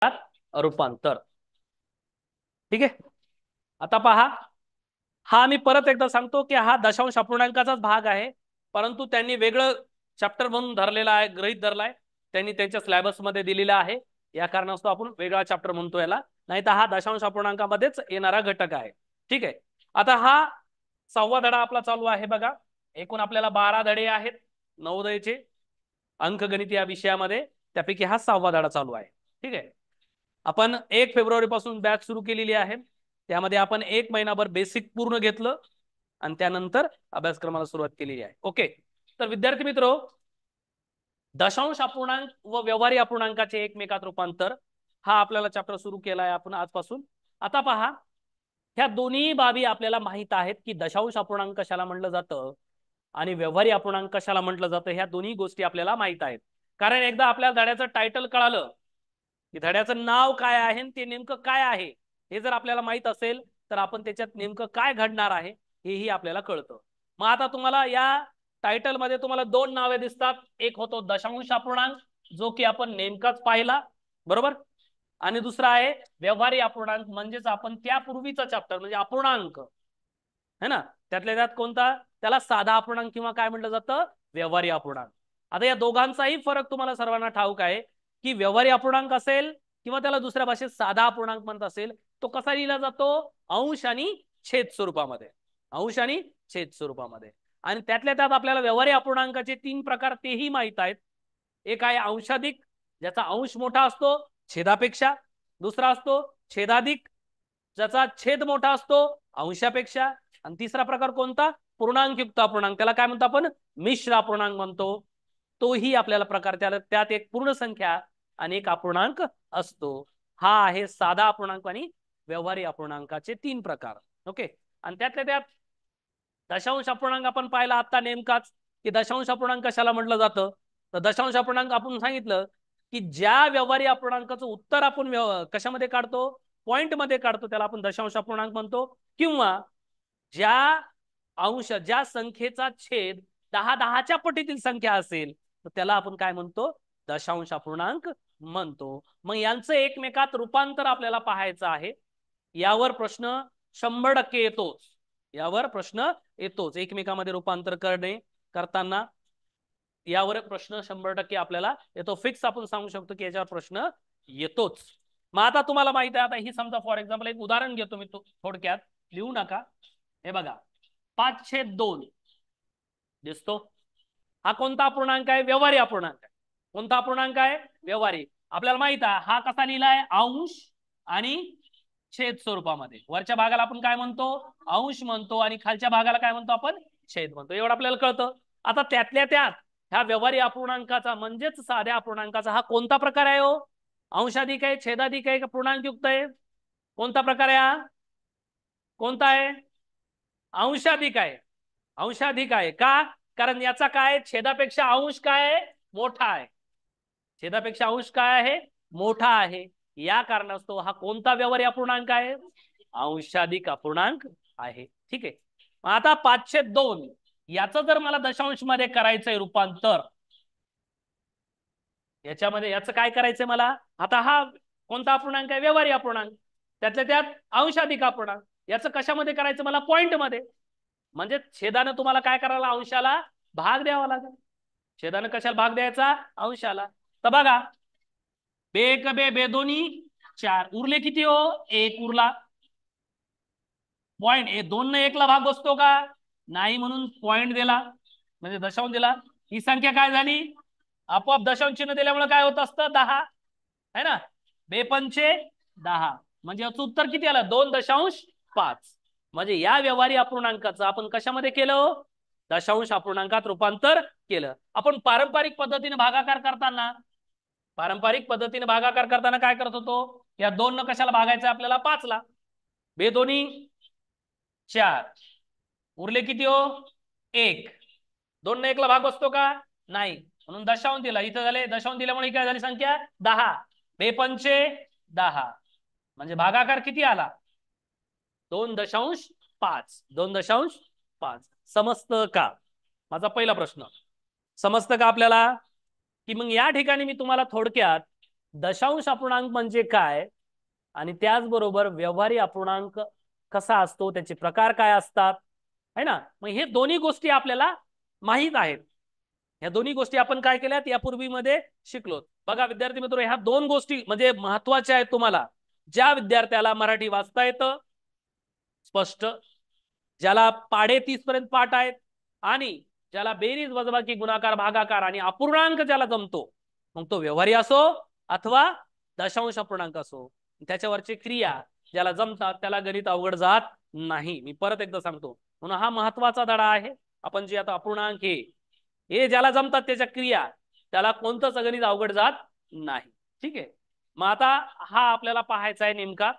रूपांतर। ठीक आहे, आता पहा, हा मी परत एकदा सांगतो की हा दशांश अपूर्णांकाचाच भाग आहे, परंतु त्यांनी वेगळं चॅप्टर म्हणून धरलेला आहे, गृहीत धरलाय त्यांनी त्यांच्या सिलेबस मध्ये दिलेला आहे, या कारणास्तव आपण वेगळा चॅप्टर म्हणतो याला, नाही तर हा दशांश अपूर्णांकामध्येच येणारा घटक आहे। ठीक आहे, आता हा 6वा धडा आपला चालू आहे बघा। एकूण आपल्याला 12 धडे आहेत नवोदयचे अंकगणित या विषयामध्ये, त्यापैकी हा 6वा धडा चालू आहे। ठीक आहे, आपण 1 फेब्रुवारी पासून बॅच सुरू केलेली आहे, त्यामध्ये आपण 1 महिनाभर बेसिक पूर्ण घेतलं आणि त्यानंतर अभ्यासक्रमाला सुरुवात केलेली आहे। ओके, तर विद्यार्थी मित्र, दशांश अपूर्णांक व व्यवहारी अपूर्णांकाचे एकमेकात रूपांतर हा आपल्याला चॅप्टर सुरू केला आहे आपण आजपासून। आता पहा, ह्या दोन्ही बाबी आपल्याला माहित आहेत की दशांश अपूर्णांक कशाला म्हटलं जातं आणि व्यवहारी अपूर्णांक कशाला म्हटलं जातं, ह्या दोन्ही गोष्टी आपल्याला माहित आहेत। कारण एकदा आपल्याला धड्याचं टायटल कळालं की धड्याचं नाव काय आहे ते नेमकं काय आहे, हे जर आपल्याला माहित असेल तर आपण त्याच्यात नेमकं काय घडणार आहे हेही आपल्याला कळतं। मग आता तुम्हाला या टायटल मध्ये तुम्हाला 2 नावे दिसतात, एक होतो दशांश अपूर्णांक जो की आपण नेमकाच पाहिला, बरोबर, आणि दुसरा आहे व्यवहारी अपूर्णांक, म्हणजेच आपण त्यापूर्वीचा चॅप्टर म्हणजे अपूर्णांक है ना, त्यातल्या त्यात कोणता, त्याला साधा अपूर्णांक किंवा काय म्हटलं जातं, व्यवहारी अपूर्णांक। आता या दोघांचाही फरक तुम्हाला सर्वांना ठाऊक आहे की व्यवहारी अपूर्णांक असेल किंवा त्याला दुसऱ्या भाषेत साधा अपूर्णांक म्हणत असेल, तो कसा लिहिला जातो, अंश आणि छेद स्वरूपामध्ये, अंश आणि छेद स्वरूपामध्ये। आणि त्यातल्या त्यात आपल्याला व्यवहारी अपूर्णांकाचे 3 प्रकार तेही माहित आहेत। एक आहे अंशाधिक, ज्याचा अंश मोठा असतो छेदापेक्षा, दुसरा असतो छेदाधिक, ज्याचा छेद मोठा असतो अंशापेक्षा, आणि तिसरा प्रकार कोणता, पूर्णांकयुक्त अपूर्णांक, त्याला काय म्हणतो आपण, मिश्र अपूर्णांक म्हणतो। तोही आपल्याला प्रकार, त्यात एक पूर्ण संख्या आणि एक अपूर्णांक असतो। हा आहे साधा अपूर्णांक आणि व्यवहारी अपूर्णांकाचे 3 प्रकार। ओके, आणि त्यातल्या त्यात दशांश अपूर्णांक आपण पाहिला आता नेमकाच की दशांश अपूर्णांक कशाला म्हटलं जातं, तर दशांश अपूर्णांक आपण सांगितलं की ज्या व्यवहारी अपूर्णांकाचं उत्तर आपण कशामध्ये काढतो, पॉइंट मध्ये काढतो, त्याला आपण दशांश अपूर्णांक म्हणतो, किंवा ज्या संख्येचा छेद 10 पटीतील संख्या असेल तर त्याला आपण काय म्हणतो, दशांश अपूर्णांक म्हणतो। मग यांचं एकमेकात रूपांतर आपल्याला पाहायचं आहे, यावर प्रश्न 100% येतोच, यावर प्रश्न येतोच, एकमेकांमध्ये रूपांतर करताना यावर प्रश्न 100% आपल्याला येतो, फिक्स आपण सांगू शकतो की याच्यावर प्रश्न येतोच। मग आता तुम्हाला माहित आहे, आता ही समजा फॉर एक्झाम्पल एक उदाहरण घेतो मी, थोडक्यात लिहू नका, हे बघा 5/2 दिसतो, हा कोणता अपूर्णांक आहे, व्यवहारी अपूर्णांक आहे। कोणता अपूर्णांक आहे, व्यवहारी। आपल्याला माहित आहे हा कसा लिहिलाय, अंश आणि छेद स्वरूपामध्ये, वरच्या भागाला आपण काय म्हणतो, अंश म्हणतो, आणि खालच्या भागाला काय म्हणतो आपण, छेद म्हणतो, एवढं आपल्याला कळतं। आता त्यातल्या त्यात ह्या व्यवहारी अपूर्णांकाचा म्हणजेच साध्या अपूर्णांकाचा हा कोणता प्रकार आहे, हो, अंशाधिक आहे, छेदाधिक आहे का पूर्णांकयुक्त आहे, कोणता प्रकार आहे हा, कोणता आहे, अंशाधिक आहे, अंशाधिक आहे का, कारण याचा काय, छेदापेक्षा अंश काय आहे, मोठा आहे, छेदापेक्षा अंश काय आहे, मोठा आहे, या कारणास्तव हा कोणता व्यवहारी अपूर्णांक आहे, अंशाधिक अपूर्णांक आहे। ठीक आहे, आता 5/2 याचं जर मला दशांश मध्ये करायचंय रूपांतर, याच्यामध्ये याचं काय करायचंय मला, आता हा कोणता अपूर्णांक आहे, व्यवहारी अपूर्णांक, त्यातल्या त्यात अंशाधिक अपूर्णांक, याचं कशामध्ये करायचं मला, पॉइंट मध्ये, म्हणजे छेदानं तुम्हाला काय करायला, अंशाला भाग द्यावा लागेल, छेदानं कशाला भाग द्यायचा, अंशाला। तर बघा, बे बे दोन्ही 4 उरले किती, हो, 1 उरला, पॉइंट 2 ने 1 ला भाग बसतो का, नाही, म्हणून पॉइंट दिला म्हणजे दशांश दिला, ही संख्या काय झाली, आपोआप दशांश चिन्ह दिल्यामुळे काय होत असतं, 10 है ना, 2×5 = 10, म्हणजे याचं उत्तर किती आलं, 2.5, म्हणजे या व्यवहारी अपूर्णांकाचं आपण कशामध्ये केलं, दशांश अपूर्णांकात रूपांतर केलं। आपण पारंपरिक पद्धतीने भागाकार करताना, काय करत होतो, या 2 न कशाला भागायचं आपल्याला, 5 ला, बे दोन्ही 4 उरले किती, हो, 1, 2 ने 1 ला भाग बसतो का, नाही, म्हणून दशांश दिला, इथं झाले दशांश दिल्यामुळे काय झाली संख्या, 10, 2×5 = 10, म्हणजे भागाकार किती आला, 2.5, 2.5। समजतं का, माझा पहिला प्रश्न, समजतं का आपल्याला, की मग या ठिकाणी मी तुम्हाला थोडक्यात दशांश अपूर्णांक म्हणजे काय आणि त्याचबरोबर व्यवहारी अपूर्णांक कसा असतो, त्याचे प्रकार काय असतात, है ना. मग हे दोन्ही गोष्टी आपल्याला माहित आहेत. ह्या दोन्ही गोष्टी आपण काय केल्यात यापूर्वी मध्ये शिकलो. बघा विद्यार्थी मित्र, ह्या दोन गोष्टी म्हणजे महत्वाच्या आहेत तुम्हाला. ज्या विद्यार्थ्याला मराठी वाचता येतं स्पष्ट, ज्याला पाढे 30 पर्यंत पाठ आहेत आणि ज्याला बेरीज वजाबाकी गुणाकार भागाकार आणि अपूर्णांक ज्याला जमतो, मग तो व्यवहारी असो अथवा दशांश अपूर्णांक असो, त्याच्यावरची क्रिया ज्याला जमतात त्याला गणित अवघड जात नाही. मी परत एकदा सांगतो, म्हणून हा महत्वाचा धडा आहे. आपण जे आता अपूर्णांक हे ज्याला जमतात त्याच्या क्रिया, त्याला कोणतंच गणित अवघड जात नाही. ठीक आहे. मग आता हा आपल्याला पाहायचा आहे नेमका,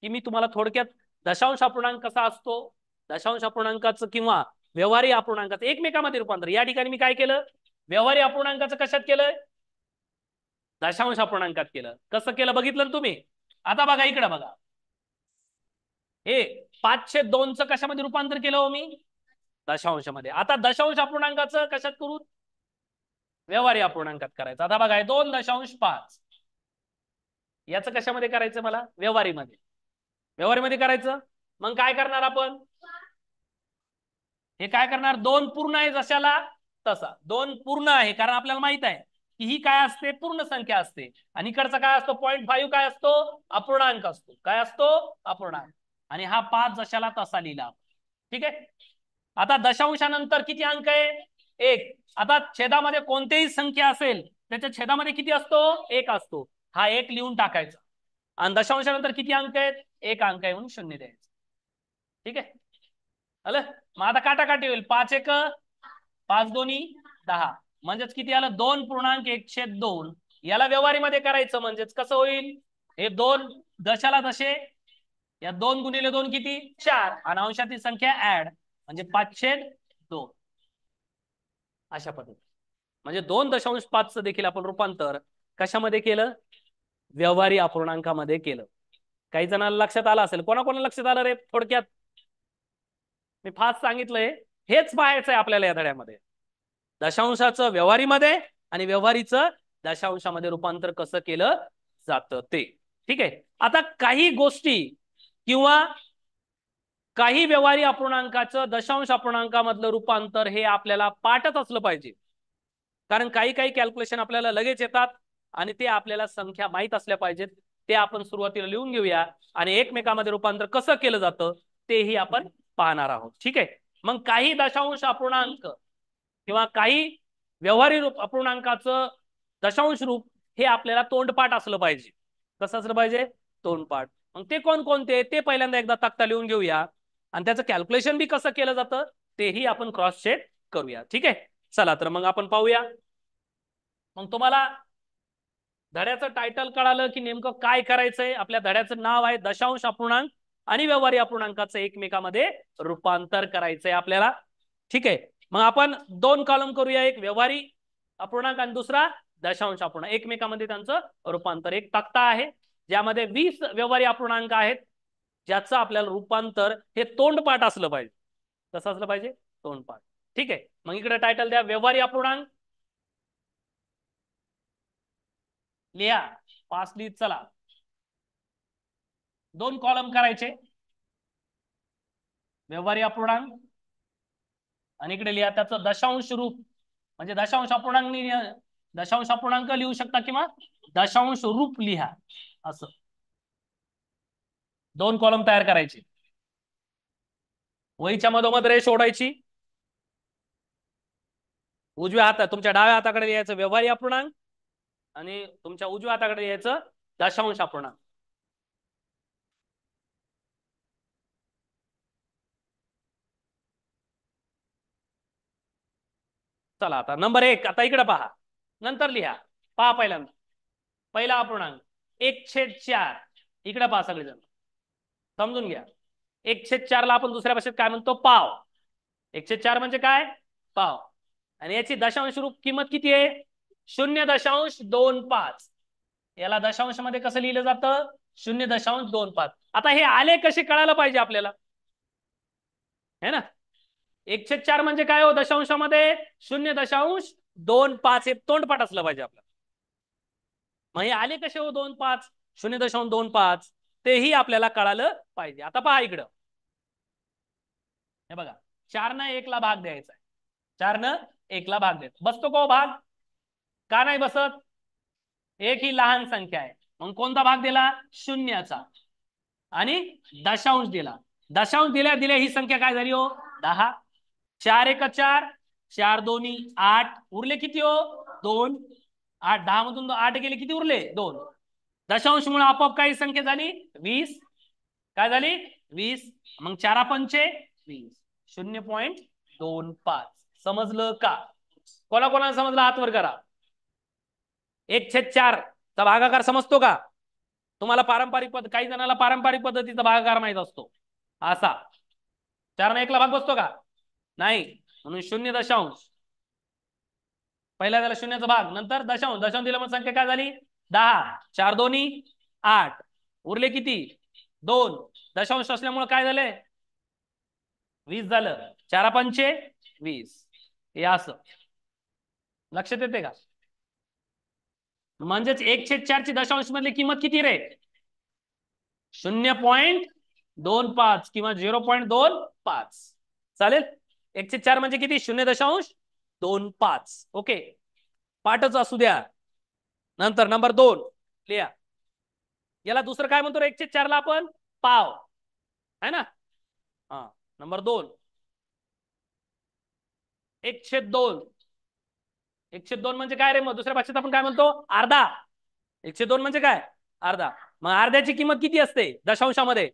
की मी तुम्हाला थोडक्यात दशांश अपूर्णांक कसा असतो, दशांश अपूर्णांकाचं किंवा व्यवहारी अपूर्णांकाचं एकमेकांमध्ये रूपांतर. या ठिकाणी मी काय केलं, व्यवहारी अपूर्णांकाचं कशात केलं, दशांश अपूर्णांकात केलं. कसं केलं बघितलं तुम्ही. आता बघा इकडे बघा, हे 5/2 कशामध्ये रूपांतर केलं हो मी, दशांशामध्ये. आता दशांश अपूर्णांकाचं कशात करू, व्यवहारी अपूर्णांकात करायचं. आता बघा 2.5 याचं कशामध्ये करायचं मला, व्यवहारीमध्ये. व्यवहारीमध्ये करायचं, मग काय करणार आपण, हे काय करणार, 2 पूर्ण आहे जशाला तसा 2 पूर्ण आहे, कारण आपल्याला माहित आहे की ही काय असते, पूर्ण संख्या असते. आणि इकडचा काय असतो 0.5 काय असतो, अपूर्णांक असतो. काय असतो, अपूर्णांक. आणि हा 5 जशाला तसा लिहिला. ठीक आहे. आता दशांशानंतर किती अंक आहे, 1. आता छेदामध्ये कोणतीही संख्या असेल त्याच्या छेदामध्ये किती असतो, 1 असतो. हा 1 लिहून टाकायचा. आणि दशांशानंतर किती अंक आहेत, 1 अंक आहे म्हणून 0 द्यायचं. ठीक आहे. आलं. मग आता काटाकाटी होईल, 5×1 5×2 10, म्हणजेच किती आलं, 2.1/2. याला व्यवहारीमध्ये करायचं म्हणजेच कसं होईल, हे 2 दशाला दशे, या 2 × 2 किती 4, आणि अंशातील संख्या ऍड म्हणजे 5/2. अशा पद्धती म्हणजे 2.5 देखील आपण रूपांतर कशामध्ये केलं, व्यवहारी अपूर्णांकामध्ये केलं. काही जणांना लक्षात आलं असेल, कोणाकोणाला लक्षात आलं रे, थोडक्यात मी फास्ट सांगितलंय. हेच पाहायचं आहे आपल्याला या धड्यामध्ये, दशांशाचं व्यवहारीमध्ये आणि व्यवहारीचं दशांशामध्ये रूपांतर कसं केलं जातं ते. ठीक आहे. आता काही गोष्टी किंवा काही व्यवहारी अपूर्णांकाचं दशांश अपूर्णांकामधलं रूपांतर हे आपल्याला पाठच असलं पाहिजे, कारण काही काही कॅल्क्युलेशन आपल्याला लगेच येतात आणि ते आपल्याला संख्या माहित असल्या पाहिजेत. ते आपण सुरुवातीला लिहून घेऊया आणि एकमेकांमध्ये रूपांतर कसं केलं जातं तेही आपण पाहणार आहोत. ठीक आहे. मग काही दशांश अपूर्णांक किंवा काही व्यवहारी रूप अपूर्णांकाचं दशांश रूप हे आपल्याला तोंडपाठ असलं पाहिजे. कसं असलं पाहिजे, तोंडपाठ. मग ते कोणकोणते ते पहिल्यांदा एकदा तक्ता लिहून घेऊया आणि त्याचं कॅल्क्युलेशन बी कसं केलं जातं तेही आपण क्रॉस चेक करूया. ठीक आहे. चला तर मग आपण पाहूया. मग तुम्हाला धड्याचं टायटल कळालं की नेमकं काय करायचंय. आपल्या धड्याचं नाव आहे दशांश अपूर्णांक आणि व्यवहारी अपूर्णांकाचं एकमेकांमध्ये रूपांतर करायचंय आपल्याला. ठीक आहे. मग आपण 2 कॉलम करूया, एक व्यवहारी अपूर्णांक आणि दुसरा दशांश अपूर्णांक. एकमेकांमध्ये त्यांचं रूपांतर. एक तक्ता आहे ज्यामध्ये 20 व्यवहारी अपूर्णांक आहेत, ज्याचं आपल्याला रूपांतर हे तोंडपाठ असलं पाहिजे. कसं असलं पाहिजे, तोंडपाठ. ठीक आहे. मग इकडे टायटल द्या व्यवहारी अपूर्णांक, लिहा 5 लिहित चला. 2 कॉलम करायचे व्यवहारी अपूर्णांक आणि इकडे लिहा त्याचं दशांश रूप, म्हणजे दशांश अपूर्णांक दशांश अपूर्णांक लिहू शकता किंवा दशांश रूप लिहा. असं 2 कॉलम तयार करायचे. वहीच्या मधोमध रेष ओढायची. उजव्या हातात तुमच्या डाव्या हाताकडे लिहायचं व्यवहारी अपूर्णांक आणि तुमच्या उजव्या हाताकडे लिहायचं दशांश अपूर्णांक. चला आता नंबर 1 आता इकडे पहा, नंतर लिहा. पहा पहिल्यांदा पहिला अपूर्णांक 1/4. इकडे पहा सगळेजण समजून घ्या. 1/4 ला आपण दुसऱ्या भाषेत काय म्हणतो, पाव. 1/4 म्हणजे काय, पाव. आणि याची दशांश रूप किंमत किती आहे, 0.25. याला दशांश मध्ये कसं लिहिलं जातं, 0.25. आता हे आले कसे कळायला पाहिजे आपल्याला, है ना. 1/4 म्हणजे काय हो दशांशामध्ये, 0.25 हे तोंडपाठ असलं पाहिजे आपल्याला. मग हे आले कसे हो 2.5 0.25 तेही आपल्याला कळालं पाहिजे. आता पहा इकडं, हे बघा 4 न 1 ला भाग द्यायचा आहे. 4 न 1 ला भाग द्यायचा, बसतो का भाग? का नाही बसत? एक ही लहान संख्या आहे, मग कोणता भाग दिला? शून्याचा. आणि दशांश दिला. दशांश दिल्या दिल्या ही संख्या काय झाली हो? 10. 4 1 4, 4 2 8, उरले किती हो? 2. 8 10 मधून 8 गेले, किती उरले? 2. दशांश मुळे आपोआप काही संख्या झाली 20. काय झाली? 20. मग 4 पंचे 20, 0.25. समजलं का? कोणा कोणाला समजलं हात वर करा. 1/4 चा भागाकार समजतो का तुम्हाला? पारंपरिक पद्धत, काही जणांना पारंपरिक पद्धतीचा भागाकार माहित असतो. असा 4 न 1 ला भाग बसतो का? नाही, म्हणून 0.0. पहिला त्याला शून्याचा भाग, नंतर दशांश. दशांश दिला मग संख्या काय झाली? 10. 4 2 8, उरले किती? 2. दशांश असल्यामुळे काय झाले? 20 झालं. 4 पंचे 20. हे असं लक्षात येते का? म्हणजेच 1/4 ची दशांश मधली किंमत किती रे? 0.25 किंवा 0.25. चालेल. 1/4 म्हणजे किती? 0.25. ओके, पाठच असू द्या. नंतर नंबर 2 लिहा. याला दुसरं काय म्हणतो? 1/4 ला आपण पाव, है ना? हा, नंबर 2 1/2. 1/2 म्हणजे काय रे? मग दुसऱ्या भाषेत आपण काय म्हणतो? अर्धा. 1/2 म्हणजे काय? अर्धा. मग अर्ध्याची किंमत किती असते दशांशामध्ये?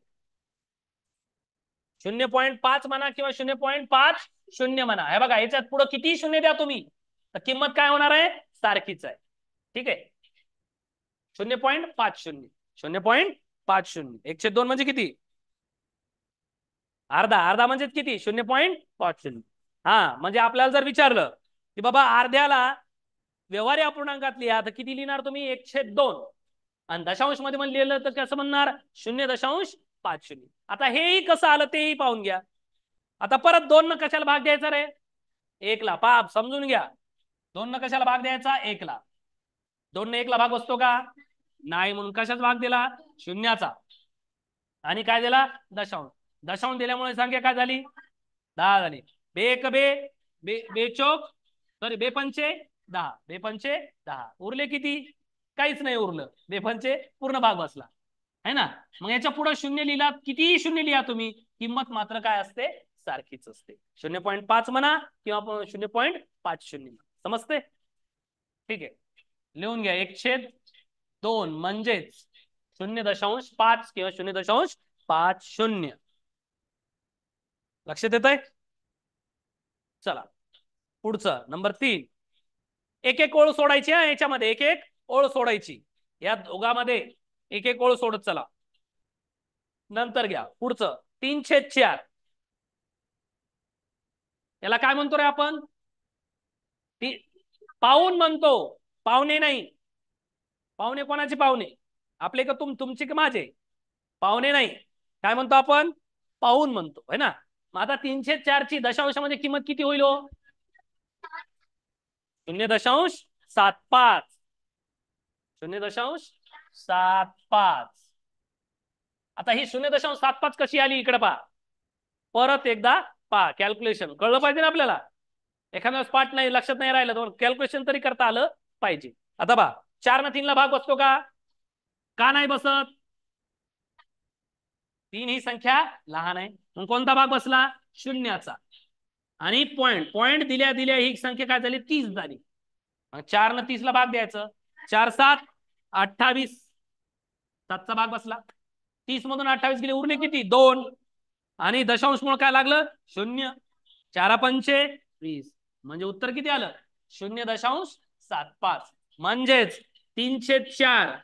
0.5 म्हणा किंवा 0.50 म्हणा. हे बघा, याच्यात पुढे किती शून्य द्या तुम्ही, तर किंमत काय होणार आहे? सारखीच आहे. ठीक आहे, 0.50. 0.50. 1/2 म्हणजे किती? अर्धा. अर्धा म्हणजे किती? 0.50. हा, म्हणजे आपल्याला जर विचारलं की बाबा अर्ध्याला व्यवहारी अपूर्णांकात लिहा, तर किती लिहिणार तुम्ही? 1/2. आणि दशांश मध्ये पण लिहिलं तर कसं म्हणणार? 0.50. आता हेही कसं आलं तेही पाहून घ्या. आता परत 2 न कशाला भाग द्यायचा रे? 1 ला. पाप समजून घ्या, 2 न कशाला भाग द्यायचा? 1 ला. 2 न 1 ला भाग बसतो का? नाही, म्हणून कशाचा भाग दिला? शून्याचा. आणि काय दिला? दशांश. दशांश दिल्यामुळे संख्या काय झाली? 10 झाली. बे एक बे, बेचोक, सॉरी, बेपंचे 10. बेपंचे 10, उरले किती? काहीच नाही उरलं. बेपंचे पूर्ण भाग बसला, है ना? मग याच्या पुढे शून्य लिहिला, कितीही शून्य लिहा तुम्ही, किंमत मात्र काय असते? सारखीच असते. 0.5 म्हणा किंवा 0.50. समजते? ठीक आहे, लिहून घ्या. 1/2 म्हणजेच 0.5 किंवा 0.50. लक्षात येत आहे? चला पुढचं नंबर 3. एक एक ओळ सोडायची. हा, याच्यामध्ये एक एक ओळ सोडायची. या दोघांमध्ये एक एक ओळ सोडत चला. नंतर घ्या पुढचं 3/4. याला काय म्हणतो रे आपण? पाऊण म्हणतो. पावणे नाही. पावणे कोणाचे पावणे? आपले का तुमचे का माझे? पावणे नाही. काय म्हणतो आपण? पाऊण म्हणतो, है ना? मग आता 3/4 ची दशांशामध्ये किंमत किती होईल हो? 0.75. 0.75. आता ही 0.75 कशी आली इकडे पहा. परत एकदा पहा, कॅल्क्युलेशन कळलं पाहिजे ना आपल्याला. एखाद्या पाठ नाही, लक्षात नाही राहिलं तर कॅल्क्युलेशन तरी करता आलं पाहिजे. आता पहा, 4 न 3 ला भाग बसतो का? का नाही बसत? 3 ही संख्या लहान आहे, मग कोणता भाग बसला? शून्याचा. आणि पॉइंट पॉइंट दिल्या दिल्या ही संख्या काय झाली? 30 झाली. 4 न 30 ला भाग द्यायचं. 4 7 28. 7 चा भाग बसला. 30 मधून 28 गेले, उरले किती? 2. आणि दशांश मुळे काय लागलं? 0. 4 पंचे 20. म्हणजे उत्तर किती आलं? 0.75. म्हणजेच 3/4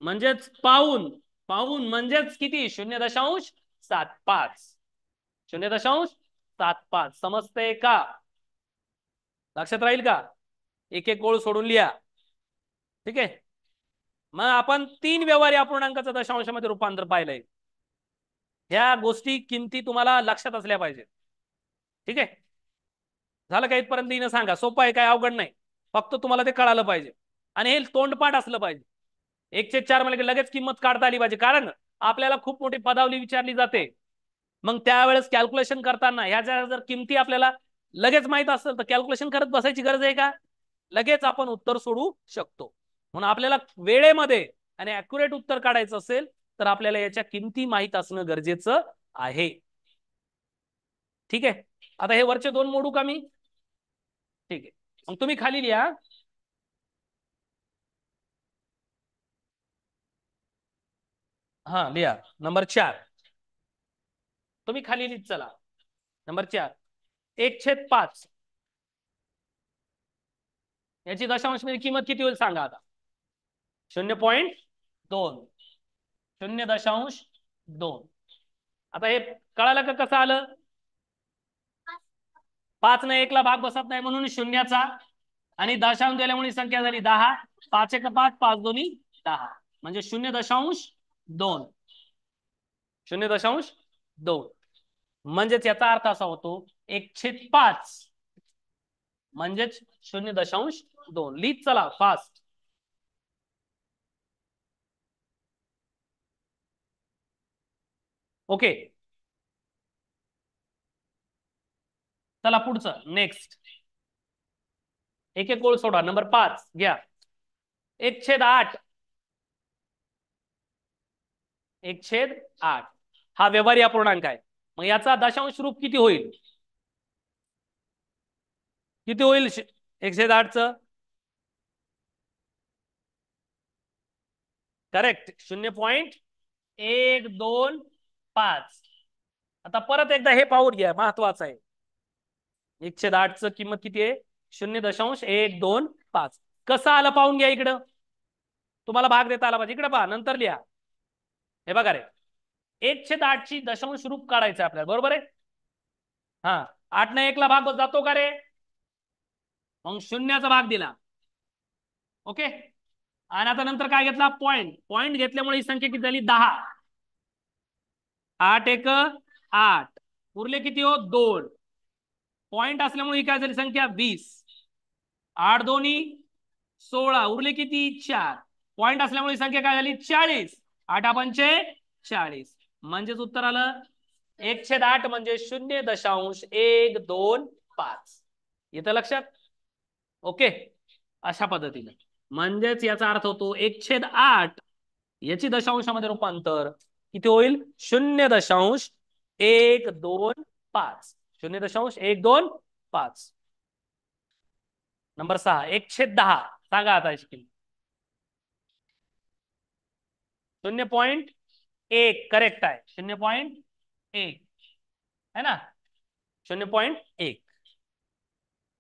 म्हणजेच पाऊण. पाऊण म्हणजेच किती? 0.75. 0.75. समजते का? लक्षात राहील का? एक एक ओळ सोडून लिहा. ठीक आहे, मग आपण 3 व्यवहारी अपूर्णांकाचं दशांशामध्ये रूपांतर पाहिलंय. ह्या गोष्टी किमती तुम्हाला लक्षात असल्या पाहिजेत. ठीक आहे, झालं का? इथपर्यंत सांगा. सोपं आहे, काय अवघड नाही. फक्त तुम्हाला ते कळालं पाहिजे आणि हे तोंडपाठ असलं पाहिजे. 1/4 म्हणजे लगेच किंमत काढता आली पाहिजे, कारण आपल्याला खूप मोठी पदावली विचारली जाते. मग त्यावेळेस कॅल्क्युलेशन करताना ह्याच्या जर किमती आपल्याला लगेच माहित असेल तर कॅल्क्युलेशन करत बसायची गरज आहे का? लगेच आपण उत्तर सोडू शकतो. म्हणून आपल्याला वेळेमध्ये आणि ऍक्युरेट उत्तर काढायचं असेल तर आपल्याला याच्या किमती माहित असणं गरजेचं आहे. ठीक आहे. आता हे वरचे 2 मोडू का मी? ठीक आहे. मग तुम्ही खाली लिहा. हा लिहा. नंबर 4 तुम्ही खाली लिहित चला. नंबर 4 1/5 याची दशांश मध्ये किंमत किती होईल सांगा आता. 0.2 0.2. आता हे कळालं का कसं आलं? 5 ने 1 ला भाग बसत नाही म्हणून शून्याचा, आणि दशांश दिल्यामुळे संख्या झाली 10. 5 1 5 5 दोन्ही 10 म्हणजे 0.2 0.2. म्हणजेच याचा अर्थ असा होतो 1/5 म्हणजेच 0.2. लिहित चला फास्ट. ओके, चला पुढचं नेक्स्ट. एक एक ओळ सोडा. नंबर 5 घ्या. 1/8 1/8 हा व्यवहारी अपूर्णांक आहे. मग याचा दशांश रूप किती होईल? किती होईल 1/8 च? करेक्ट 0.125. आता परत एकदा हे पाहून घ्या, महत्वाचं आहे. 1/8 च किंमत किती आहे? 0.125. कसं आलं पाहून घ्या. इकडं तुम्हाला भाग देता आला पाहिजे. इकडे पहा, नंतर लिहा. हे बघा रे, 1/8 ची दशांश रूप काढायचं आपल्याला, बरोबर आहे? हा, 8 ने 1 ला भाग जातो का रे? मग शून्याचा भाग दिला. ओके, आणि आता नंतर काय घेतला? पॉइंट घेतल्यामुळे ही संख्या किती झाली? 10. 8 1 8 उरले किती हो? 2. पॉइंट असल्यामुळे ही काय झाली संख्या? 20. 8 2 16 उरले किती? 4. पॉइंट असल्यामुळे ही संख्या काय झाली? 40. 8 पंचे 40 म्हणजेच उत्तर आलं 1/8 म्हणजे 0.125. येतं लक्षात? ओके, अशा पद्धतीने म्हणजेच याचा अर्थ होतो 1/8 याची दशांशामध्ये रूपांतर किती होईल? 0.125. 0.125. नंबर 6 1/10 सांगा आता याची किंमत. 0.1 करेक्ट आहे. 0.1 है ना? 0.1.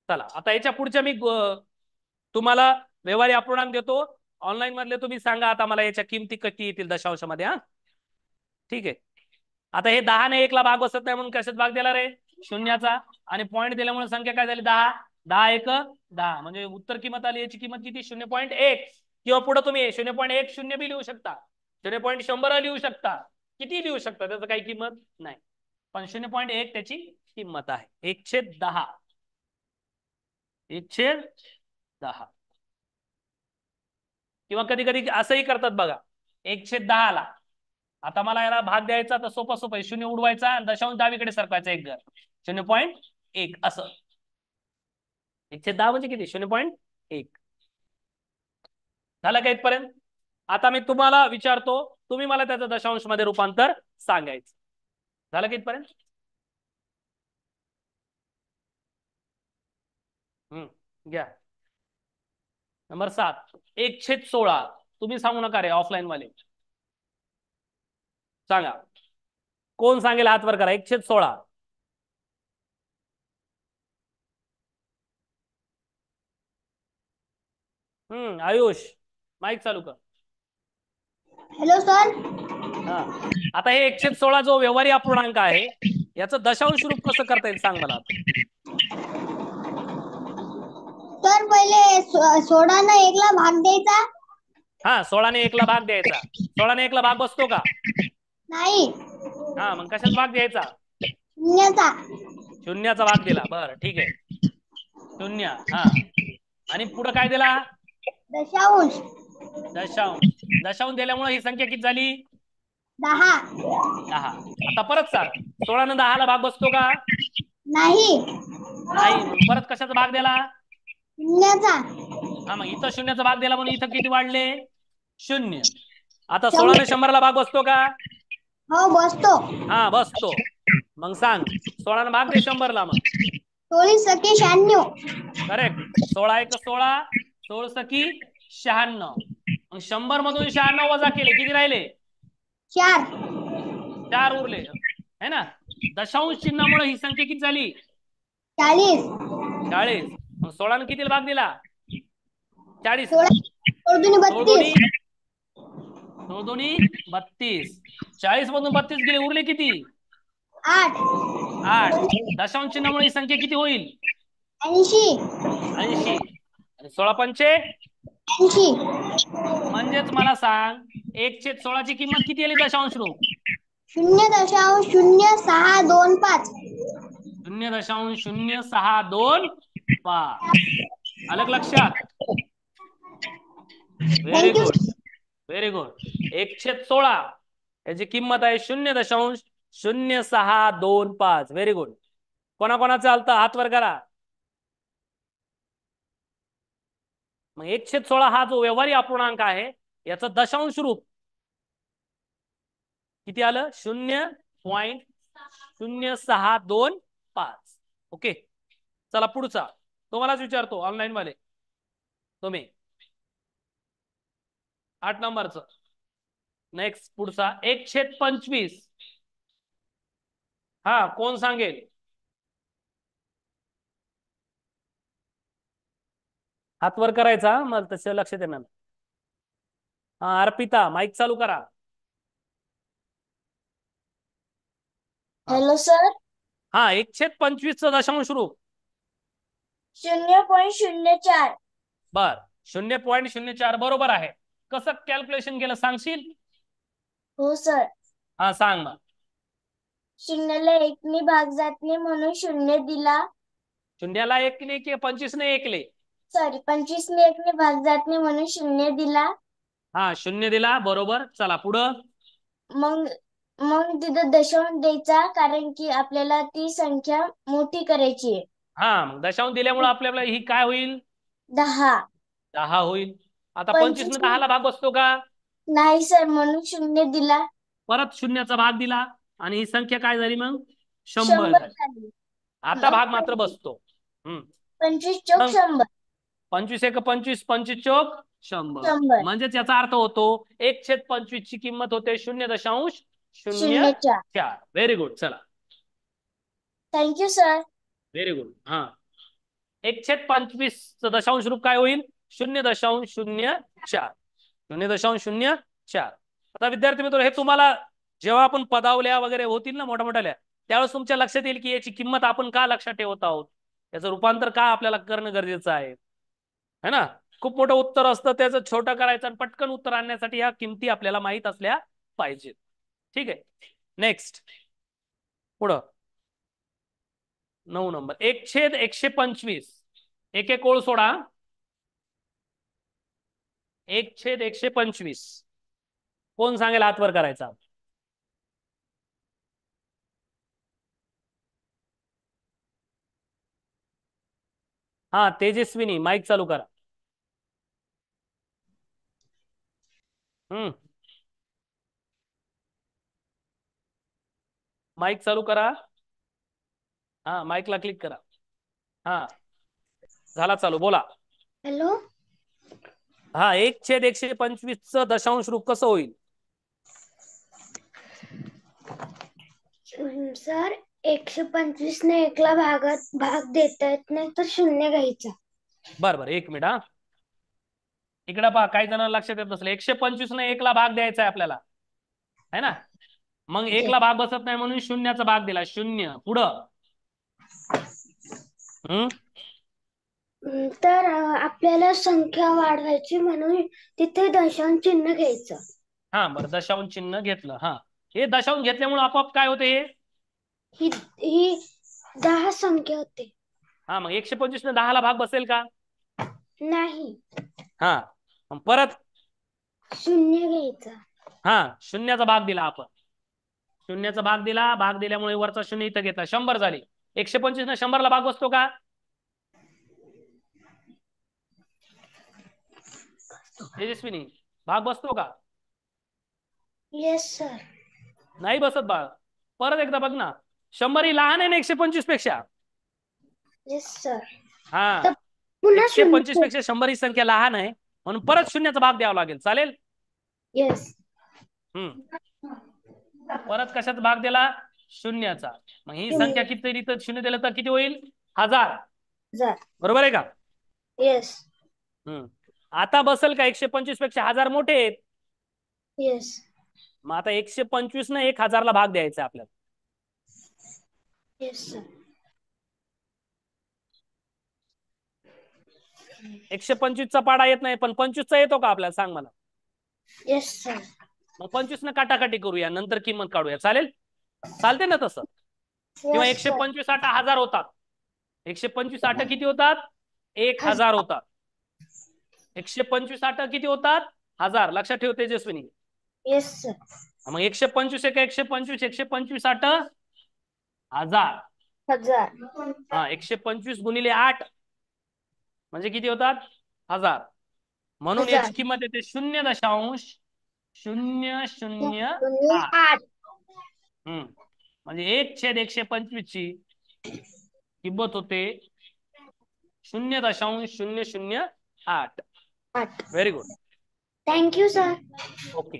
चला आता याच्या पुढच्या मी तुम्हाला व्यवहारी अपूर्णांक देतो. ऑनलाईन मधले तुम्ही सांगा आता मला याच्या किमती किती येतील दशांशामध्ये. हा ठीक आहे. आता हे 10 ने 1 ला भाग बसत नाही म्हणून कशात भाग दिला रे? शून्याचा. आणि पॉईंट दिल्यामुळे संख्या काय झाली? 10. 10 1 10 म्हणजे उत्तर किंमत आली. याची किंमत किती? 0.1. किंवा पुढे तुम्ही 0.10 बी लिहू शकता, 0.100 लिहू शकता, किती लिहू शकता, त्याचं काही किंमत नाही. पण 0.1 त्याची किंमत आहे. 1/10. 1/10. किंवा कधी कधी असंही करतात बघा, 1/10 ला आता मला याला भाग द्यायचा तर सोपा सोपा 0 उडवायचा आणि दशांश डावीकडे सरकवायचा एक घर. 0.1 असं. 1/10 म्हणजे किती? 0.1. झालं का इथपर्यंत? आता मी तुम्हाला विचारतो, तुम्ही मला त्याचं दशांश मध्ये रूपांतर सांगायचं. झालं का इथपर्यंत? घ्या. नंबर 7 1/16. तुम्ही सांगू नका रे, ऑफलाईन वाले सांगा. कोण सांगेल हात वर करा. 1/16. आयुष माईक चालू कर. Hello sir. हा, आता हे 1/16 जो व्यवहारी अपूर्णांक आहे याचं दशांश रूप कसं करता येईल सांग मला आता. तर पहिले 16 ने 1 ला भाग द्यायचा. हा, 16 ने 1 ला भाग द्यायचा. 16 ने 1 ला भाग बसतो का? नाही. हा, मग कशाच भाग द्यायचा? शून्याचा. शून्याचा भाग दिला. बरं ठीक आहे. 0. हा, आणि पुढे काय दिला? दशांश. दशांश. दशांश दिल्यामुळे ही संख्या किती झाली? 10. 10. आता परत सांग, 16 न 10 ला भाग बसतो का? नाही. नाही. मग परत कशाचा भाग दिला? शून्याचा. हा, मग इथं शून्याचा भाग दिला म्हणून इथं किती वाढले? 0. आता 16 ने 100. 100 ला भाग बसतो का? हो, बसतो. हा, बसतो. मग सांग, 16 न भाग दे 100 ला. मग 16 × 96. करेक्ट. 16 एक 16, 16 सकी 96. मग 100 मधून 96 वजा केले, किती राहिले? 4. 4 उरले, है ना. दशांश चिन्हामुळे ही संख्या किती झाली? 40. 40. मग 16 ने कितीला भाग दिला? 40 ला. 16 सोळ 32. दोन्ही 32. 40 मधून 32 गेले, उरले किती? 8. 8. दशांश चिन्हामुळे ही संख्या किती होईल? 80. 80. आणि 16 पंचे 80. म्हणजेच मला सांग, 1/16 ची किंमत किती आली दशांश रूप? 0.0625. 0.0625. अलग लक्षात. Very thank you. Good. Very good. 1/16 याची किंमत आहे 0.0625. Very good. कोणाकोणाचं चालतं हात वर करा. मग 1/16 हा जो व्यवहारी अपूर्णांक आहे, याचं दशांश रूप किती आलं? 0.0625. ओके, चला पुढचा तुम्हालाच विचारतो, ऑनलाईन वाले तुम्ही 8 नंबरचं. नेक्स्ट पुढचा 1/25. हा, कोण सांगेल? हात वर करायचा, मग तसं लक्षात येणार. हा, अर्पिता माईक चालू करा. Hello sir. हा, 1/25 चं दशांश रूप 0.04. बर. 0.04 बरोबर आहे. कसं कॅल्क्युलेशन केलं सांगशील? हो सर. हा, सांग मग. शून्याला 1 ने भाग जात नाही म्हणून 0 दिला. शून्याला 1 ने की 25 ने 1 ले? सॉरी, 25 ने 1 ने भाग जात नाही म्हणून 0 दिला. हा, 0 दिला, बरोबर. चला पुढं. मग मग तिथं दशांश द्यायचा, कारण की आपल्याला ती संख्या मोठी करायची आहे. हा, मग दशांश दिल्यामुळे आपल्याला ही काय होईल? 10. 10 होईल. आता 25 ने 25 10 ला भाग बसतो का? नाही सर, म्हणून 0 दिला. परत शून्याचा भाग दिला आणि ही संख्या काय झाली मग? 100 100 झाली. झाली. आता मग भाग मात्र बसतो. 25 चौक मग 100. 25 एक 25, 25 चौक 100. 100. म्हणजेच याचा अर्थ होतो 1/25 ची किंमत होते 0.04. 0.4. Very good. चला, थँक्यू सर. Very good. हा, 1/25 चं दशांश रूप काय होईल? 0.04. 0.04. आता विद्यार्थी मित्र, हे तुम्हाला जेव्हा आपण पदावल्या वगैरे होतील ना मोठ्या मोठ्याल्या, त्यावेळेस तुमच्या लक्षात येईल की याची किंमत आपण का लक्षात ठेवत आहोत, याचं रूपांतर का आपल्याला करणं गरजेचं आहे, है ना. खूप मोठं उत्तर असतं, त्याचं छोटं करायचं आणि पटकन उत्तर आणण्यासाठी या किमती आपल्याला माहित असल्या पाहिजेत. ठीक आहे. नेक्स्ट पुढं 9 नंबर. 1/125. एक एक ओळ सोडा. 1/125 कोण सांगेल हात वर करायचा? हा, तेजस्विनी माईक चालू करा. माईक चालू करा. हा, माईकला क्लिक करा. हा, झाला चालू, बोला. हॅलो. हा, 1/125 चं दशांश रूप कसं होईल? सर, 125 ने 1 ला भाग देता येत नाही, तर 0 घ्यायचा. बरं, एक मिनिट. हा, इकडे पहा, काही जणांना लक्षात येत नसलं. 125 ने 1 ला भाग द्यायचा आहे आपल्याला, है ना. मग 1 ला भाग बसत नाही म्हणून शून्याचा भाग दिला. 0 पुढं. तर आपल्याला संख्या वाढवायची म्हणून तिथे दशांश चिन्ह घ्यायचं. हा, बरं, दशांश चिन्ह घेतलं. हा, हे दशांश घेतल्यामुळे आपोआप काय होते? ही 10 संख्या होते. हा, मग 125 ने 10 ला भाग बसेल का? नाही. हा, परत शून्य घ्यायचा. हा, शून्याचा भाग दिला आपण. शून्याचा भाग दिला, भाग दिल्यामुळे वरचा शून्य इथं घेतला. 100 झाली. 125 ने 100 ला भाग बसतो का? तेजस्विनी, भाग बसतो का? Yes sir. नाही बसत बाळ. परत एकदा बघ ना. 100 ही लहान आहे ना 125 पेक्षा. Yes sir. हा, पुन्हा 125 पेक्षा 100 ही संख्या लहान आहे, म्हणून परत शून्याचा भाग द्यावा लागेल. चालेल? येस. परत कशाचा भाग दिला? शून्याचा. मग ही संख्या किती इथं शून्य दिलं तर किती होईल? 1000. बरोबर आहे का? येस. आता बसेल का? 125 पेक्षा 1000 मोठे आहेत. येस. मग आता 125 ने 1000 ला भाग द्यायचा आपल्याला. Yes sir. 125 चा पाडा येत नाही, पण 25 चा येतो का आपल्याला? सांग मला. Yes sir. मग 25 ने काटाकाटी करूया, नंतर किंमत काढूया. चालेल? चालते ना तसं? किंवा 125 8 1000 होतात. 125 8 किती होतात? 1000 होतात. 125 8 किती होतात? 1000. लक्षात ठेव तेजस्विनी. Yes sir. मग 125 1 125 125 8 1000. 1000. हा, 125 गुणिले 8 म्हणजे किती होतात? 1000. म्हणून याची किंमत येते 0.008. 8. म्हणजे 1/125 ची किंमत होते 0.008. Very good. Thank you sir. Okay.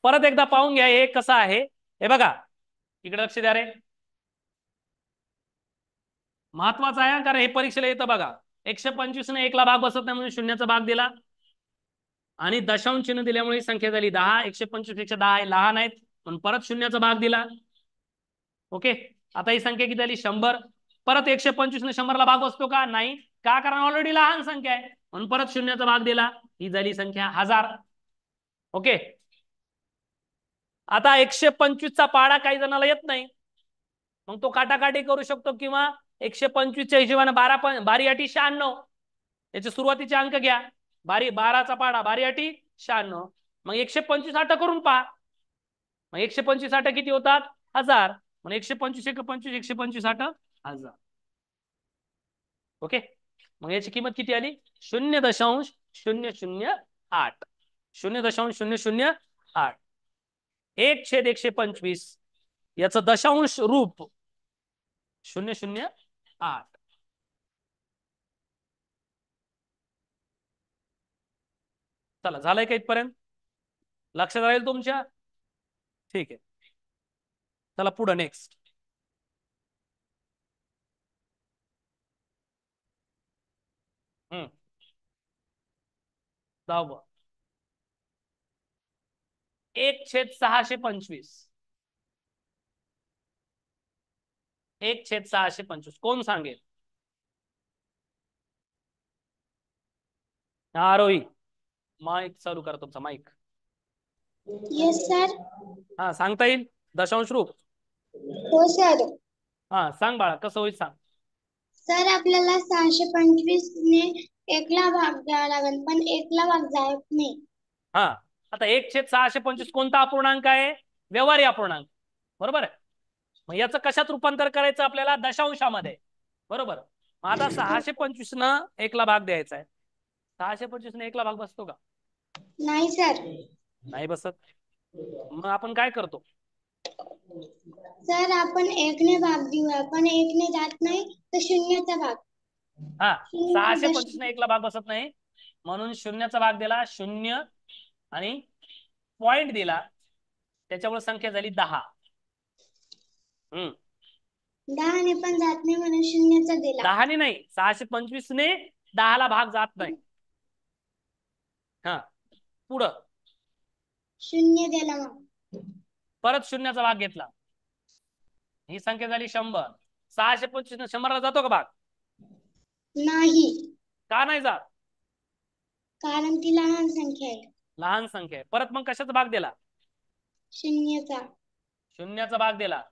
परत एकदा पाहून घ्या हे कसं आहे. हे बघा, इकडे लक्ष द्या रे. महत्वाचं आहे कारण हे परीक्षेला येतं बघा. 125 ने 1 ला भाग बसत नाही म्हणून शून्याचा भाग दिला आणि दशांश चिन्ह दिल्यामुळे संख्या झाली 10. 125 पेक्षा 10 लहान आहेत पण परत शून्याचा भाग दिला. ओके, आता ही संख्या किती झाली? 100. परत 125 ने 100 ला भाग बसतो का? नाही. का? कारण ऑलरेडी लहान संख्या आहे म्हणून परत शून्याचा भाग दिला. ही झाली संख्या 1000. ओके, आता 125 चा पाडा काही जणाला येत नाही, मग तो काटाकाटी करू शकतो किंवा 125 च्या हिशोबाने 12 अटी 96 याचे सुरुवातीचे अंक घ्या. 12चा पाडा 12 अटी 96. मग 125 8 करून पहा. मग 125 8 किती होतात? 1000. मग 125 1 25 125 8 1000. ओके, मग याची किंमत किती आली? 0.008. 0.008. 1/125 याचं दशांश रूप 0.008. चला, झालंय का इथपर्यंत? लक्षात राहील तुमच्या? ठीक आहे, चला पुढे नेक्स्ट. हम्म 10. 1/625. 1/625 कोण सांगेल? हा रोही, माईक चालू करा तुमचा माईक. Yes sir. हा, सांगता येईल दशांश रूप? हो सर. हा, सांग बाळा, कसं होईल सांग. सर आपल्याला 625 ने 1 ला भाग द्यावा लागेल पण 1 ला भाग जात नाही. हा, आता 1/625 कोणता अपूर्णांक आहे? व्यवहारी अपूर्णांक. बरोबर आहे. मग याचं कशात रूपांतर करायचं आपल्याला? दशांशामध्ये. बरोबर. मग आता 625 न 1 ला भाग द्यायचा आहे. 625 ने 1 ला भाग बसतो का? नाही सर. नाही बसत. मग आपण काय करतो? सर आपण 1 ने भाग देऊया पण 1 ने जात नाही तर शून्याचा भाग. हा, 625 ने 1 ला भाग बसत नाही म्हणून शून्याचा भाग दिला. 0 आणि पॉइंट दिला, त्याच्यामुळे संख्या झाली 10. 10 ने पण जात नाही म्हणून शून्याचा दिला. 10 ने नाही, 625 ने 10 ला भाग जात नाही. हा, पुढं 0 दिला मग. परत शून्याचा भाग घेतला. ही संख्या झाली 100. 625 ने 100 ला जातो का भाग? नाही. का नाही जात? कारण ती लहान संख्या आहे. लहान संख्या आहे. परत मग कशाचा भाग दिला? शून्याचा. शून्याचा भाग दिला.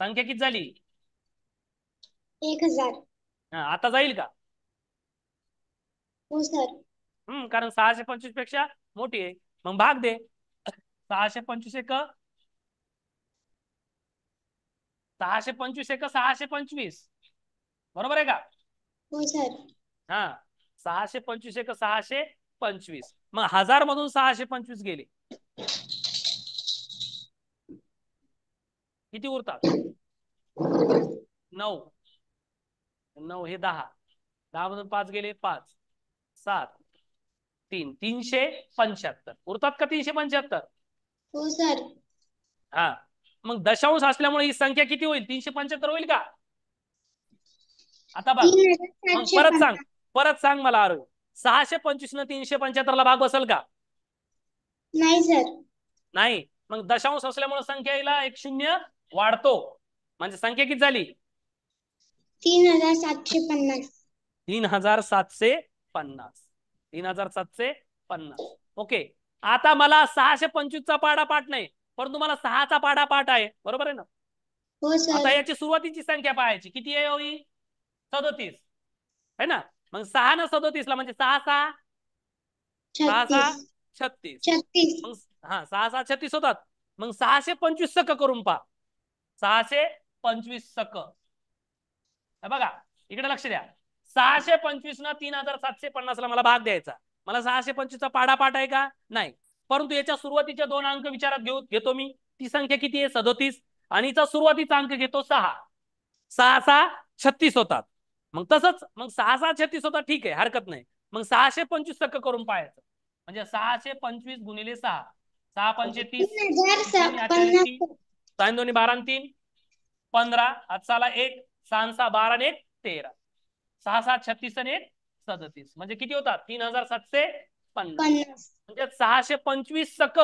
संख्या किती झाली? 1000. हा, आता जाईल का? हो सर. कारण 625 पेक्षा मोठी आहे, मग भाग दे. 625 एक 625 एक 625, बरोबर आहे का? हो सर. हा, 625 एक 625. मग 1000 मधून 625 गेले, किती उरतात? 9. 9 हे 10. 10 मधून 5 गेले, 5 7 3 375 उरतात का? 375. हो सर. हा, मग दशांश असल्यामुळे ही संख्या किती होईल? 375 होईल का? आता बघ, मग 3750. परत सांग मला आरोग्य, 625 न 375 ला भाग बसेल का? नाही सर. नाही. मग दशांश असल्यामुळे संख्येला एक शून्य वाढतो, म्हणजे संख्या किती झाली? 3750. 3750. 3750. ओके. आता मला 625 चा पाढापाठ नाही, परंतु मला 6 चा पाढापाठ आहे, बरोबर आहे ना? हो सर. आता याची सुरुवातीची संख्या पाहायची, किती आहे होई? 37 है ना? मग 6 न 37 ला म्हणजे 6 6 6 6 36. 36. 36. मग हा 6 6 36 होतात. मग 625 सक करून पहा. 625 सक. बघा इकडे लक्ष द्या. 625 न 3750 ला मला भाग द्यायचा. मला 625 चा पाढापाठ आहे का? नाही. परंतु याच्या सुरुवातीचे 2 अंक विचारात घेतो मी. ती संख्या किती आहे? 37. आणि हिचा सुरुवातीचा अंक घेतो 6. 6 6 36 होतात. मग तसंच मग 6 6 36 होतात, ठीक आहे, हरकत नाही. मग 625 सक करून पाहायचं, म्हणजे 625 गुणिले 6. 6 पंचे 30. 3050. 3 2 12 3 15. हातसाला 1 6 6 12 आणि 1 13. 6 7 36 आणि 1 37, म्हणजे किती होतात? 3750. म्हणजे 625 सक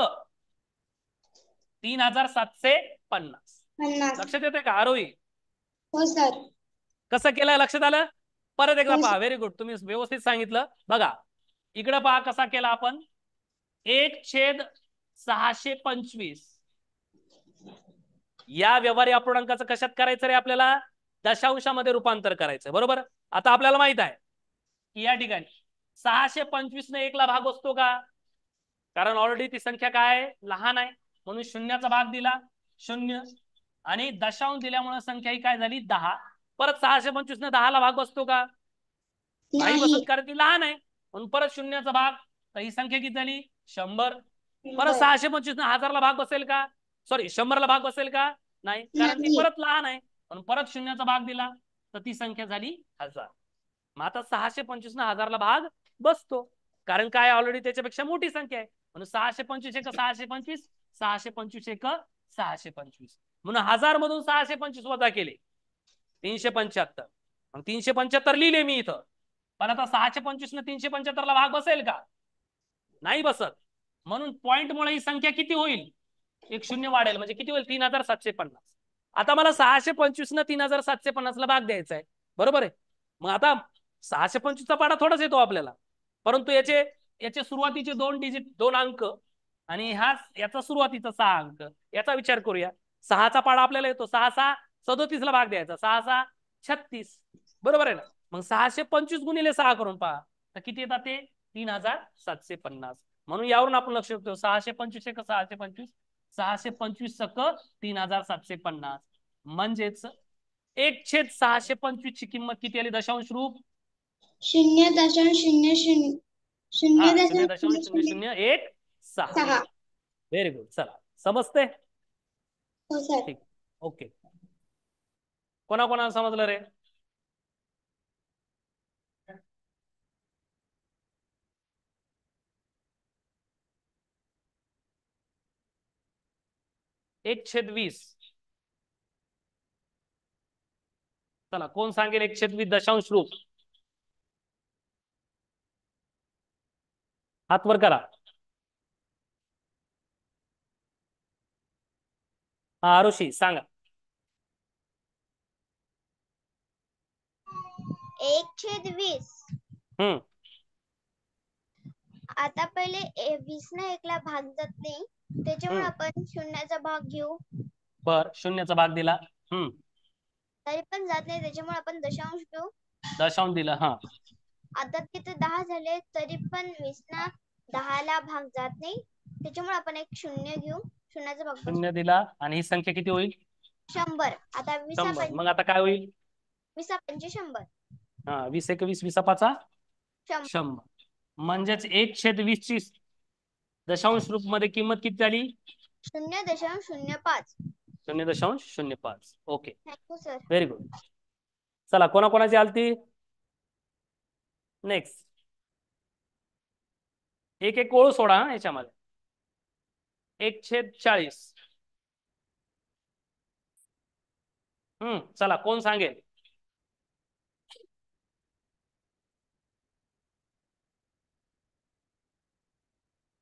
3750. लक्षात येते का आरोही? हो सर. कसं केलं? लक्षात आलं? परत एकदा हो पहा. सर. व्हेरी गुड, तुम्ही व्यवस्थित सांगितलं. बघा इकडे पहा कसा केला आपण. 1/625 या व्यवहारी अपूर्णांकाचं कशात करायचं रे आपल्याला? दशांशामध्ये रूपांतर करायचं, बरोबर? आता आपल्याला माहित आहे की या ठिकाणी 625 ने 1 ला भाग बसतो का? कारण ऑलरेडी ती संख्या काय लहान आहे, म्हणून शून्याचा भाग दिला 0, आणि दशांश दिल्यामुळे संख्या ही काय झाली? 10. परत 625 ने 10 ला भाग बसतो का? नाही नाही. बसत, कारण ती लहान आहे, म्हणून परत शून्याचा भाग. तर ही संख्या किती झाली? 100. परत 625 ने 1000 ला भाग बसेल का? सॉरी 100 ला भाग बसेल का? नाही, कारण ती नाही. परत लहान आहे, म्हणून परत शून्याचा भाग दिला, तर ती संख्या झाली 1000. मग आता 625 ने 1000 ला भाग बसतो, कारण काय ऑलरेडी त्याच्यापेक्षा मोठी संख्या आहे, म्हणून 625 एक 625, 625 एक 625. म्हणून 1000 मधून 625 वजा केले 375. मग 375 लिहिले मी इथं. पण आता 625 ने 375 ला भाग बसेल का? नाही बसत, म्हणून पॉइंट मुळे ही संख्या किती होईल? एक शून्य वाढेल, म्हणजे किती होईल? 3750. आता मला 625 न 3750 ला भाग द्यायचा आहे, बरोबर आहे? मग आता 625 चा पाढा थोडाच येतो आपल्याला, परंतु याचे सुरुवातीचे 2 डिजिट 2 अंक आणि याचा सुरुवातीचा 6 अंक, याचा विचार करूया. 6 चा पाढा आपल्याला येतो 6 6 37 ला भाग द्यायचा, 6 6 36, बरोबर आहे ना? मग 625 गुणिले 6 करून पहा, तर किती येतात ते? 3750. म्हणून यावरून आपण लक्ष ठेवतो 625 एक 625, 625 सक 3750, म्हणजेच 1/625 ची किंमत किती आली दशांश रूप? 0.00 0.0016. Very good. चला, समजते? हो सर. ठीक, ओके. कोणाकोणाला समजलं रे? एक छेद 20. चला, कोण सांगेल 1/20 दशांश रूप? हात वर करा. हा आरुषी सांगा. 1/20. हम्म. आता पहिले 20 ने 1 ला भाग जात नाही, त्याच्यामुळे आपण शून्याचा भाग घेऊ. बर, शून्याचा भाग दिला. तरी पण जात नाही, त्याच्यामुळे आपण दशांश घेऊ. दशांश दिला. हा, आता तिथे 10 झाले, तरी पण 20 ना 10ला भाग जात नाही, त्याच्यामुळे आपण एक शून्य घेऊ. शून्याचा भाग शून्य दिला आणि ही संख्या किती होईल? 100. आता 100. मग आता काय होईल? 20 100. हा, 20 × 20 20 100. 100. म्हणजेच 1/20 ची दशांश रूप मध्ये किंमत किती झाली? 0.05. 0.05. Okay, thank you sir. Very good. चला, कोणाकोणाची आलती? नेक्स्ट. एक एक ओळ सोडा याच्यामध्ये. 1/40. चला, कोण सांगेल?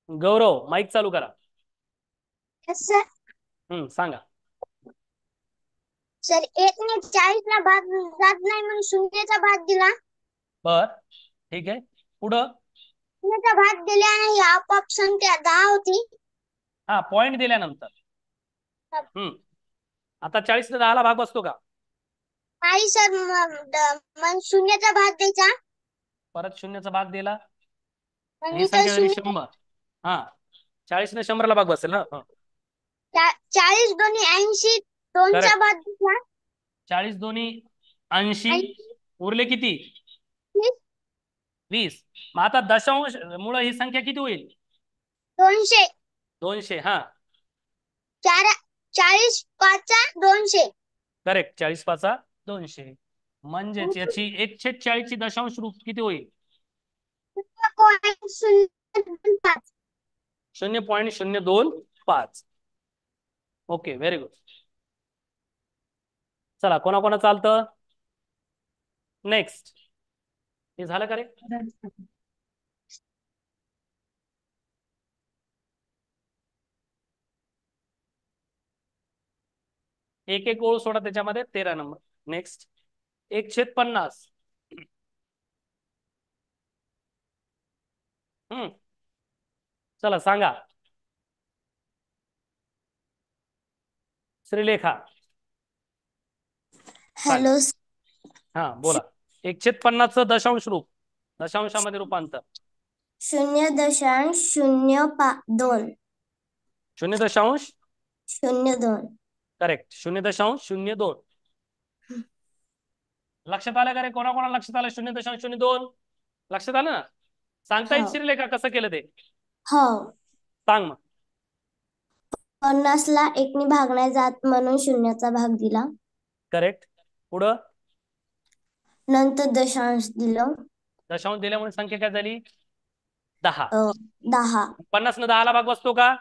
गौरव, माईक चालू करा. सर सांगा. सर 1ने 40ला भाग जात नाही म्हणून शून्याचा भाग दिला. बर, ठीक आहे. पुढं? शून्याचा भाग दिल्याने आपोआप संख्या 10 होती. हा, पॉइंट दिल्यानंतर. आता 40 ने 10ला भाग बसतो का? नाही सर, मग शून्याचा भाग द्यायचा. परत शून्याचा भाग दिला, ही म्हणजे संख्या झाली 100. हा, 40 ने 100ला भाग बसेल ना. 40 दोन्ही 80, 2चा भाग दिला. 40 दोन्ही 80, उरले किती? 20. मग आता दशांश मुळे ही संख्या किती होईल? 200. 200. हा, 40 5 200. करेक्ट. 40 5 200. म्हणजेच याची 1/40 ची दशांश रूप किती होईल? 0.025. Okay, very good. चला, कोणा चालतं? नेक्स्ट. हे झालं का रे? एक एक ओळ सोडा त्याच्यामध्ये. 13 नंबर. नेक्स्ट. 1/50. चला, सांगा. श्रीलेखा. हॅलो. हा, बोला. 1/50चं दशांश रूप, दशांशामध्ये रूपांतर. 0.02. 0.02. करेक्ट. 0.02. लक्षात आलं का रे? कोणाकोणा लक्षात आलं? 0.02 लक्षात आलं ना? सांगता येईल श्रीलेखा कसं केलं ते? हो. सांग मग. 50ला 1ने भाग नाही जात म्हणून शून्याचा भाग दिला. करेक्ट. पुढं? नंतर दशांश दिलं. दशांश दिल्यामुळे संख्या काय झाली? 10. 10. 50 ने 10ला भाग बसतो का?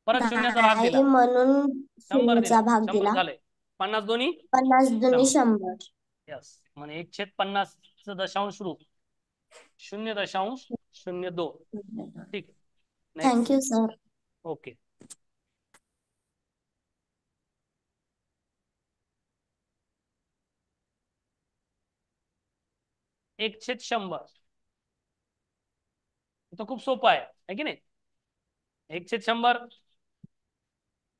परत शून्याचा भाग दिला, म्हणून 100 दिला. शून्याचा भाग 100 दिला. झाले. 50 दोन्ही 50 दोन्ही 100. यस. म्हणजे 1/50चं दशांश रूप 0.02. ठीक. Thank you sir. ओके. एक छेद 100. तो खूप सोपं आहे की नाही? 1/100.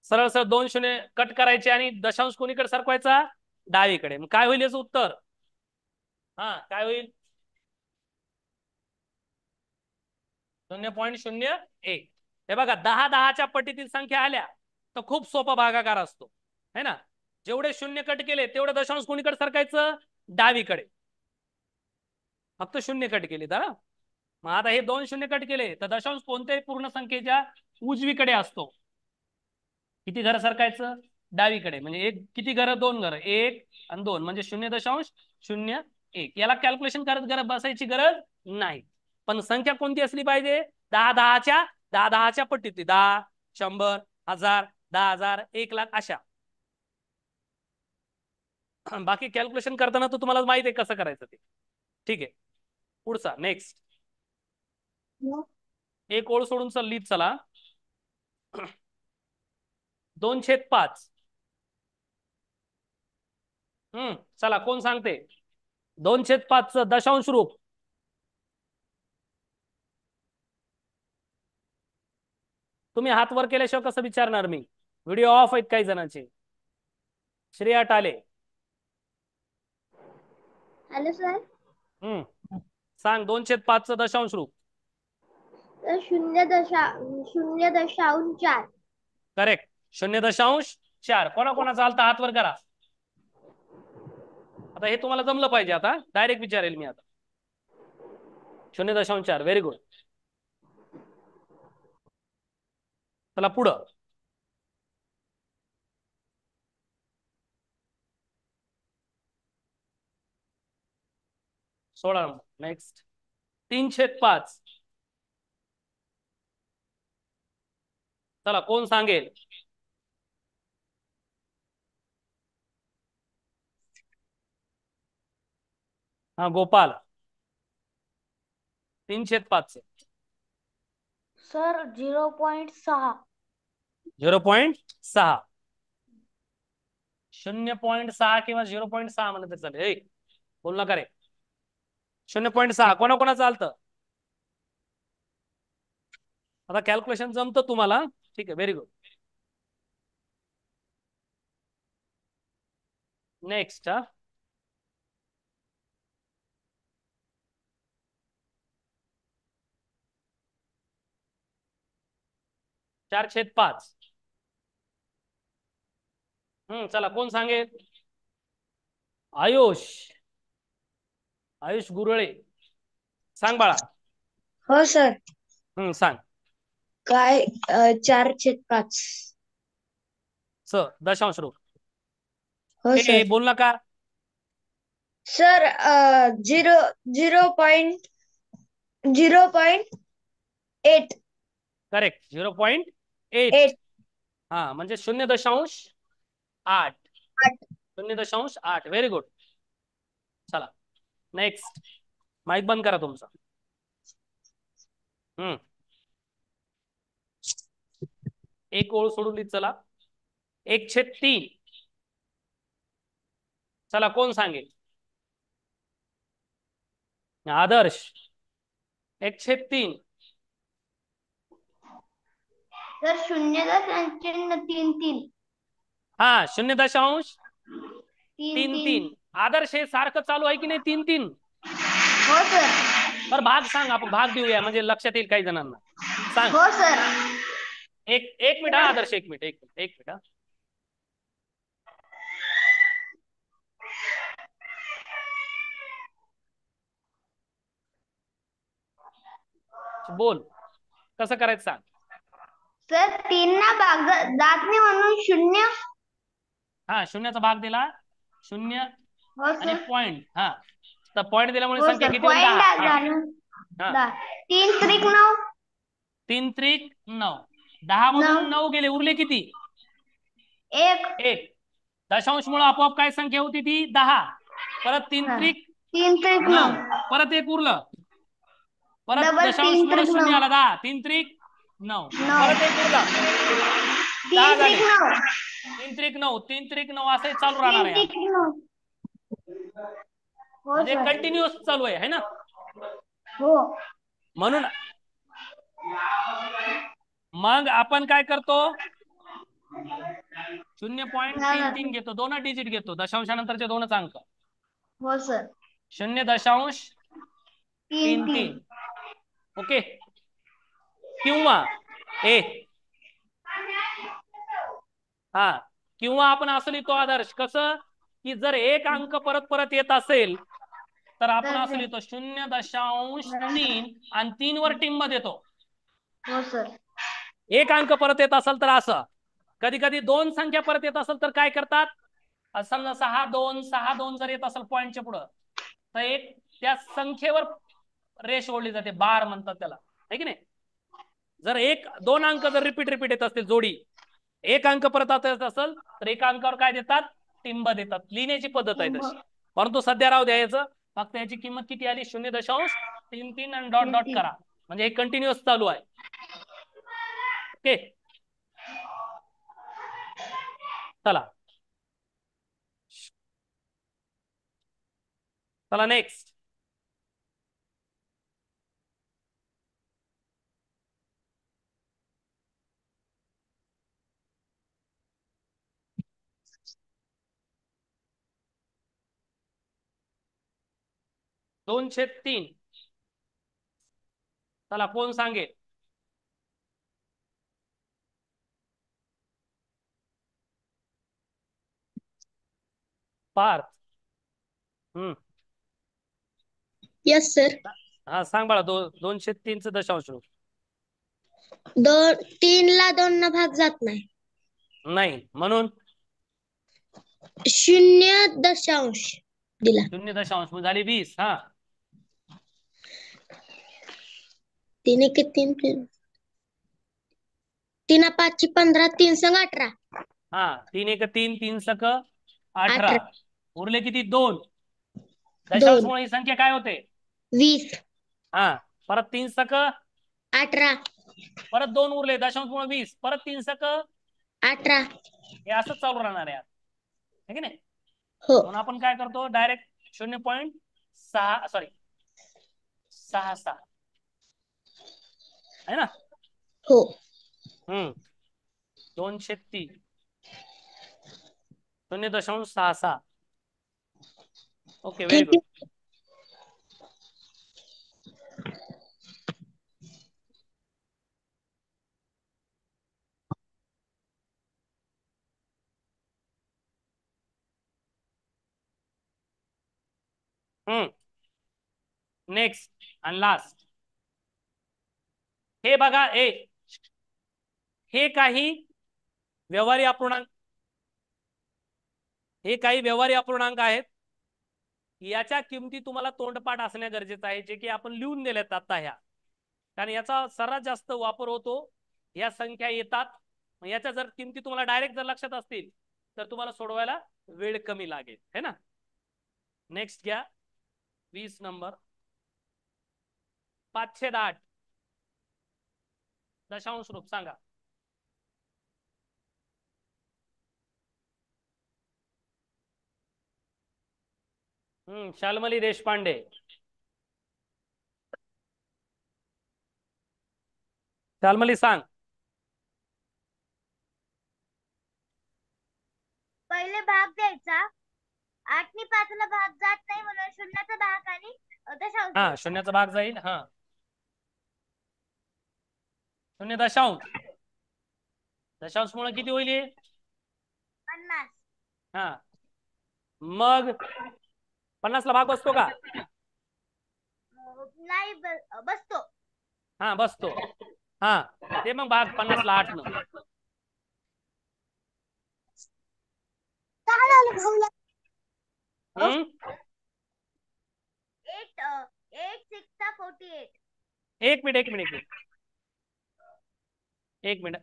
सरळ सरळ 2 शून्य कट करायचे आणि दशांश कोणीकडे सरकवायचा? डावीकडे. मग काय होईल याचं उत्तर? हा, काय होईल? 0.01. हे बघा, 10 पटीतील संख्या आल्या तर खूप सोपा भागाकार असतो, है ना? जेवढे शून्य कट केले तेवढे दशांश कोणीकडे सरकायचं? डावीकडे. फक्त शून्य कट केले तर. मग आता हे 2 शून्य कट केले तर दशांश कोणत्याही पूर्ण संख्येच्या उजवीकडे असतो. किती घर सरकायचं? डावीकडे. म्हणजे एक किती घर? 2 घर. 1 आणि 2 म्हणजे 0.01. याला कॅल्क्युलेशन करत बसायची गरज नाही. पण संख्या कोणती असली पाहिजे? 10 पट्टीतली. 10, 100, 1000, 10,000, 1,00,000 अशा. बाकी कॅल्क्युलेशन करताना तर तुम्हाला माहित आहे कसं करायचं ते. ठीक आहे. पुढचा. नेक्स्ट. एक ओळ सोडून लिहित चला. 2/5. चला, कोण सांगते? 2/5 दशांश रूप. तुम्ही हात वर केल्याशिवाय कसं विचारणार मी? व्हिडिओ ऑफ आहेत काही जणांचे. श्रेया टाले. Hello sir. सांग 2/5 दशांश रूप. तर 0.4. करेक्ट. 0.4. कोणाकोणाचा आलता हात वर करा. आता हे तुम्हाला जमलं पाहिजे. आता डायरेक्ट विचारेल मी आता. 0.4. Very good. चला पुढं. सोळा नंबर. नेक्स्ट. 3/5. चला कोण सांगेल. हा गोपाल. 3/5. सर 0.6. 0.6. 0.6 किंवा 0.6 म्हणलं तर चालेल. बोल नका रे. 0.6 कोणाकोणा चालतं. आता कॅल्क्युलेशन जमतं तुम्हाला. ठीक आहे. Very good. नेक्स्ट. 4/5. चला कोण सांगेल. आयुष. आयुष गुरळे. सांग बाळा. हो सर. सांग. काय 4/5. दशांश रूप. हो हे सर. बोल नका. सर 0.8. करेक्ट. 0.8. 8. हा म्हणजे 0.8. 0.8. Very good. चला नेक्स्ट. माईक बंद करा तुमचा. एक ओळ सोडून लिहित चला. 1/3. चला कोण सांगेल. आदर्श. 1/3. तर 0.33. हा 0.33. 3. आदर्श हे सारखं चालू आहे की नाही. 3-3. हो सर. तर भाग सांग. आपण भाग देऊया म्हणजे लक्षात येईल काही जणांना. सांग. हो सर. एक मिनिट. आदर्श एक मिनिट. एक मिनिट. बोल कसं करायचं सांग. सर 3 ना भाग जात नाही म्हणून 0. हा शून्याचा भाग दिला. 0 हो आणि सर. पॉइंट. हा तर पॉइंट दिल्यामुळे हो संख्या सर. किती होईल. पॉइंट 10. झालं. हा 10. 3 त्रिक 9. 3-9. 10 मधून 9 गेले. उरले किती. 1. 1. दशांश मुळे आपोआप काय संख्या होती ती 10. परत 3-9. 3 त्रिक 9. परत एक उरलं. परत डबल दशांश 3 मुळे त्रिक 9. 0 आला. 10. 3-9. 9. परत एक उरला. 10 3 झाले. त्रिक 9. 3-9. 3-9 असं चालू राहणार 3 आहे. त्रिक 9. हो म्हणजे सर. कंटिन्युअस चालू आहे ना. हो. म्हणून मग आपण काय करतो. 0.33 घेतो. 2 डिजिट घेतो. दशांशानंतरचे 2च अंक. हो सर. 0.33. 3. ओके. किंवा ए हा किंवा आपण असं लिहितो. आदर्श कसं की जर एक अंक परत परत येत असेल तर आपण असं लिहितो 0.3 आणि 3 वर टिंब देतो. हो सर. एक अंक परत येत असेल तर असं. कधी कधी 2 संख्या परत येत असेल तर काय करतात. समजा 6-2 जर येत असेल पॉईंटच्या पुढं तर एक त्या संख्येवर रेष ओढली जाते. बार म्हणतात त्याला. है की नाही. जर 2 अंक जर रिपीट येत असतील जोडी. एक अंक परत येत असेल तर एका अंकावर काय देतात. टिंब देतात. लिहिण्याची पद्धत आहे तशी. परंतु सध्या राहू द्यायचं. फक्त याची किंमत किती आली. 0.33 आणि डॉट डॉट करा. म्हणजे हे कंटिन्युअस चालू आहे. ओके. चला नेक्स्ट. दोनशे 3. चला कोण सांगेल. पार्थ. हम्म. Yes sir. हा सांग बाळा. 203चं दशांश रूप. 3 ला 2 न भाग जात नाही. नाही म्हणून 0.0 दिला. 0.0 मग झाली 20. हा 3 एके 3 3 5 15 3 संग 18. हा 3 एक 3 3 सक 18. 18. उरले किती? 2. 2 दशांशमुळे ही संख्या काय होते? 20. हा परत 3 सक 18. परत 2 उरले. दशांशमुळे 20 परत 3 सक 18. हे असंच चालू राहणार आहे. ठीक आहे ना. हो. म्हणून आपण काय करतो डायरेक्ट 0.6 सॉरी 6 आहे ना. हो. 203 0.66. Okay very thank you. Good. Next आणि लास्ट. हे बघा. हे काही व्यवहारी अपूर्णांक. हे काही व्यवहारी अपूर्णांक आहेत. याच्या किमती तुम्हाला तोंडपाठ असणे गरजेचं आहे, जे की आपण लिहून दिलेत आता ह्या. कारण याचा सर्वात जास्त वापर होतो. या संख्या येतात. याच्या जर किमती तुम्हाला डायरेक्ट जर लक्षात असतील तर तुम्हाला सोडवायला वेळ कमी लागेल है ना. नेक्स्ट घ्या 20 नंबर. 508 दशांश रूप सांगा. शालमली देशपांडे. शालमली सांग. पहिले भाग द्यायचा. 8 नी 5 ला भाग जात नाही म्हणून शून्याचा भाग आणि दशांश. हा शून्याचा भाग जाईल. हा 0.0 दशांश मुळे किती होईल? 50. हा मग 50 ला भाग बसतो का? नाही बसतो. हा बसतो. हा ते मग भाग 50 ला 8 न. हम्म 8 6 48. एक मिनिट एक मिनिट एक मिनिट.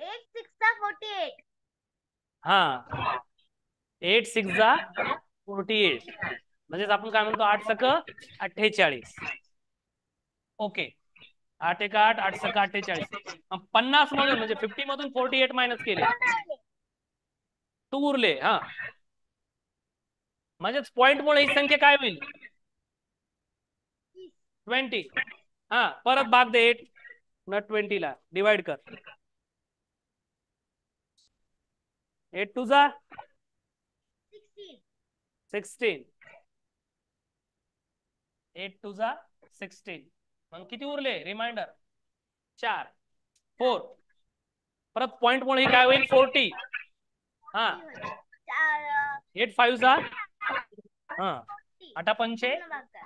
8 6 48. हा 8 6 जा 48 म्हणजेच आपण काय म्हणतो 8 सक 48. ओके 8 एक 8 8 सक 48. 50 मधून म्हणजे 50 मधून 48 मायनस केले 2 उरले. हा म्हणजेच पॉइंट मुळे ही संख्या काय होईल? 20. हा परत भाग दे 8 न 20 ला डिवाइड कर. 8 2 जा 16. 8 2 जा 16. मग किती उरले? रिमाइंडर 4 4. परत पॉइंट मुळे ही काय होईल? 40. हा 8 5 जा हा 8 पंचे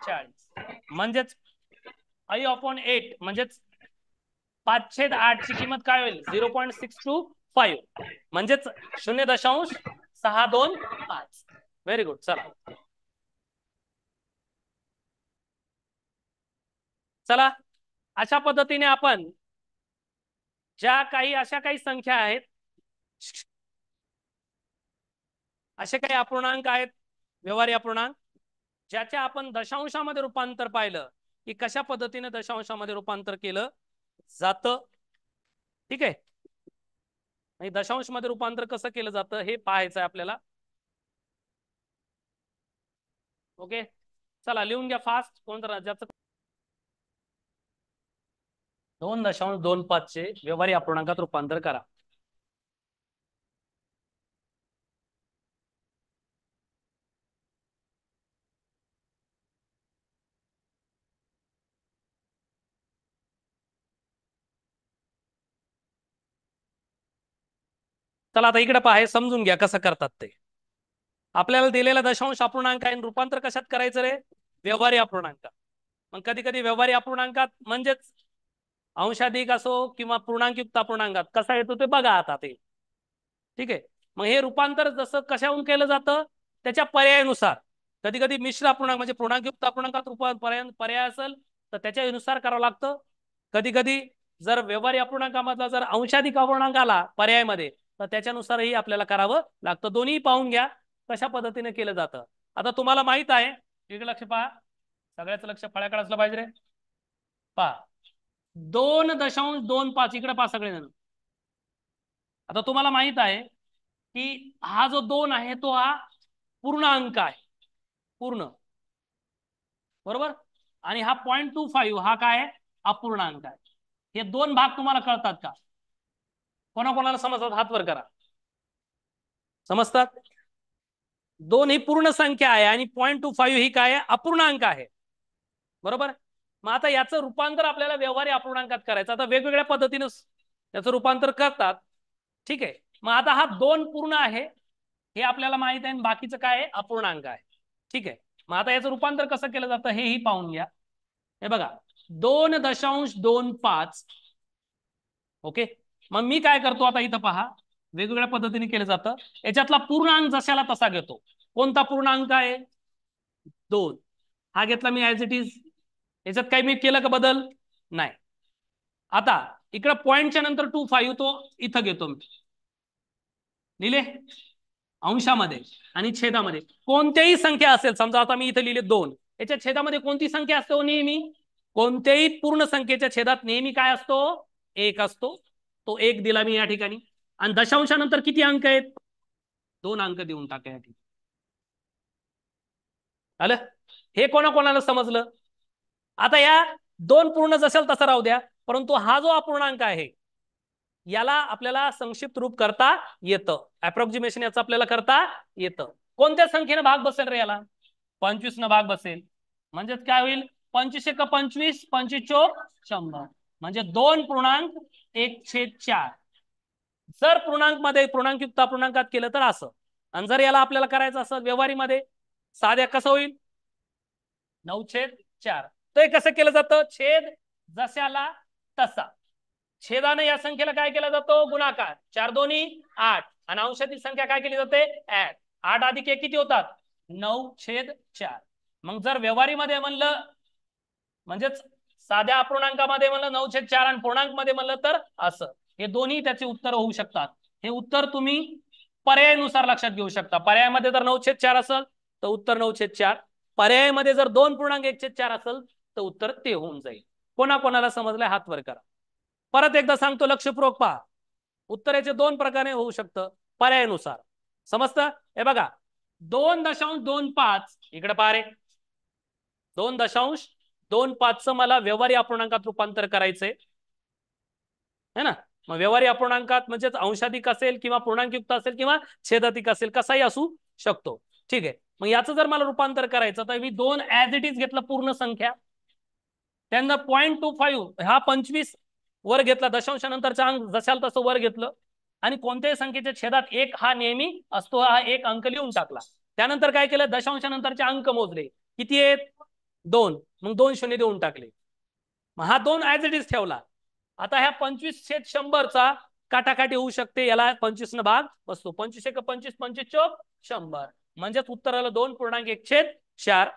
40. म्हणजेच I/8 म्हणजेच 5/8 ची किंमत काय होईल? 0.625 म्हणजेच 0.625. Very good. चला चला अशा पद्धतीने आपण ज्या काही अशा काही संख्या आहेत, असे काही अपूर्णांक आहेत व्यवहारी अपूर्णांक, ज्याच्या आपण दशांशामध्ये रूपांतर पाहिलं की कशा पद्धतीने दशांशामध्ये रूपांतर केलं जातं. ठीक आहे. आणि दशांश मध्ये रूपांतर कसं केलं जातं हे पाहायचं आहे आपल्याला. ओके चला लिहून घ्या फास्ट. कोणतं ज्याचं 2.25 चे व्यवहारी अपूर्णांकात रूपांतर करा. चला आता इकडे पहा, हे समजून घ्या कसं करतात ते. आपल्याला दिलेला दशांश अपूर्णांक आहे, रूपांतर कशात करायचं रे? व्यवहारी अपूर्णांक. मग कधी कधी व्यवहारी अपूर्णांकात म्हणजेच अंशाधिक असो किंवा पूर्णांकयुक्त अपूर्णांकात कसा येतो ते बघा आता ते. ठीक आहे. मग हे रूपांतर जसं कशाहून केलं जातं त्याच्या पर्यायानुसार. कधी कधी मिश्र अपूर्णांक म्हणजे पूर्णांकयुक्त अपूर्णांकात पर्याय असेल तर त्याच्यानुसार करावं लागतं. कधी कधी जर व्यवहारी अपूर्णांकामधला जर अंशाधिक अपूर्णांक आला पर्यायामध्ये तर त्याच्यानुसारही आपल्याला करावं लागतं. दोन्ही पाहून घ्या कशा पद्धतीने केलं जातं. आता तुम्हाला माहित आहे, इकडे लक्ष पहा, सगळ्याच लक्ष फळ्याकडे असलं पाहिजे रे. पहा 2.25 इकडे पहा सगळेजण. आता तुम्हाला माहित आहे की हा जो 2 आहे तो हा पूर्ण अंक आहे, पूर्ण, बरोबर. आणि हा 0.25 हा काय आहे? अपूर्णांक आहे. हे दोन भाग तुम्हाला कळतात का? कोणाकोणाला समजतात हात वर करा. समजतात? 2 ही पूर्ण संख्या आहे आणि 0.25 ही काय आहे? अपूर्णांक आहे, बरोबर. मग आता याचं रूपांतर आपल्याला व्यवहारी अपूर्णांकात करायचं. आता वेगवेगळ्या पद्धतीने याचं रूपांतर करतात. ठीक आहे. मग आता हा 2 पूर्ण आहे हे आपल्याला माहित आहे, बाकीचं काय आहे? अपूर्णांक आहे. ठीक आहे. मग आता याचं रूपांतर कसं केलं जातं हेही पाहून घ्या. हे बघा 2.25. ओके. मग मी काय करतो आता इथं पहा, वेगवेगळ्या पद्धतीने केलं जातं. याच्यातला पूर्णांक जशाला तसा घेतो. कोणता पूर्णांक आहे? 2. हा घेतला मी ऍज इट इज. याच्यात काही मी केलं का बदल? नाही. आता इकडे पॉइंटच्या नंतर 25 तो इथं घेतो मी, लिहिले अंशामध्ये आणि छेदामध्ये. कोणत्याही संख्या असेल, समजा आता मी इथे लिहिले 2, याच्या छेदामध्ये कोणती संख्या असतो? नेहमी कोणत्याही पूर्ण संख्येच्या छेदात नेहमी काय असतो? 1 असतो. तो 1 दिला मी या ठिकाणी. आणि दशांशानंतर किती अंक आहेत? 2 अंक देऊन टाका या ठिकाणी. आलं? हे कोणाकोणाला समजलं? आता या 2 पूर्ण जशाल तसा राहू द्या, परंतु हा जो अपूर्णांक आहे याला आपल्याला संक्षिप्त रूप करता येतं. अप्रॉक्सिमेशन याचं आपल्याला करता येतं. कोणत्या संख्येने भाग बसेल रे याला? 25 न भाग बसेल. म्हणजेच काय होईल? 25 × 25, 25 चोक 100. म्हणजे 2.1/4. जर पूर्णांक मध्ये पूर्णांकयुक्त अपूर्णांकात केलं तर असं. आणि जर याला आपल्याला करायचं असं व्यवहारीमध्ये साध्या कसं होईल? 9/4. तर हे कसं केलं जातं? छेद जशाला तसा. छेदाने या संख्येला काय केला जातो? गुणाकार. 4 दोन्ही 8. आणि अंशातील संख्या काय केली जाते? ऍड. 8 अधिक 1 किती होतात? 9/4. मग जर व्यवहारीमध्ये म्हणलं म्हणजेच साध्या अपूर्णांकामध्ये म्हणलं 9/4 आणि पूर्णांक मध्ये म्हणलं तर असं. हे दोन्ही त्याचे उत्तर होऊ शकतात. हे उत्तर तुम्ही पर्यायानुसार लक्षात घेऊ शकता. पर्यायामध्ये जर 9/4 असेल तर उत्तर 9/4. पर्यायामध्ये जर 2.1/4 असेल तर उत्तर ते होऊन जाईल. कोणाकोणाला समजलंय हात वर करा. परत एकदा सांगतो, लक्षपूर्वक पहा. उत्तराचे 2 प्रकारे होऊ शकतं पर्यायानुसार. समजतं? हे बघा 2.25 इकडे पहा रे. 2.25 मला व्यवहारी अपूर्णांकात रूपांतर करायचंय, है ना. मग व्यवहारी अपूर्णांकात म्हणजेच अंशाधिक असेल किंवा पूर्णांकयुक्त असेल किंवा छेदाधिक असेल, कसाही असू शकतो. ठीक आहे. मग याचं जर मला रूपांतर करायचं तर मी 2 ऍज इट इज घेतलं पूर्ण संख्या. त्यांना 0.25 हा 25 वर घेतला, दशांशानंतरचा अंक जशाल तसं वर घेतलं आणि कोणत्याही संख्येच्या छेदात 1 हा नेहमी असतो, हा 1 अंक लिहून टाकला. त्यानंतर काय केलं? दशांशानंतरचे अंक मोजले. किती आहेत? 2. मग 2 शून्य देऊन टाकले. मग हा 2 ऍज इट इज ठेवला. आता ह्या 25/100चा काटाकाटी होऊ शकते, याला 25 न भाग बसतो. 25 × 25, 25 चोक 100. म्हणजेच उत्तराला 2.1/4.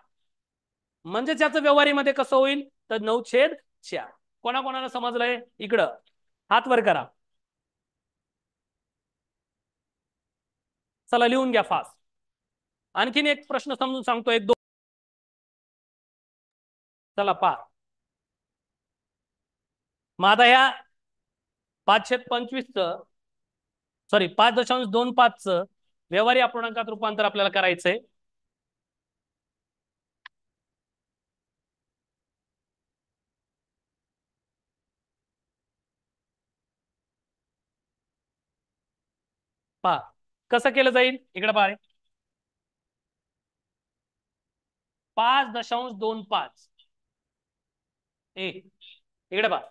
म्हणजे त्याचं व्यवहारीमध्ये कसं होईल तर 9/4. कोणाकोणाला समजलंय? इकडं हात वर करा. चला लिहून घ्या फास्ट. आणखीन एक प्रश्न समजून सांगतो, 1 2. चला पहा. मग आता ह्या 5/25 सॉरी 5.25 व्यवहारी अपूर्णांकात रूपांतर आपल्याला करायचंय. पहा कसं केलं जाईल. इकडे पहा 5.25 इकडे पहा.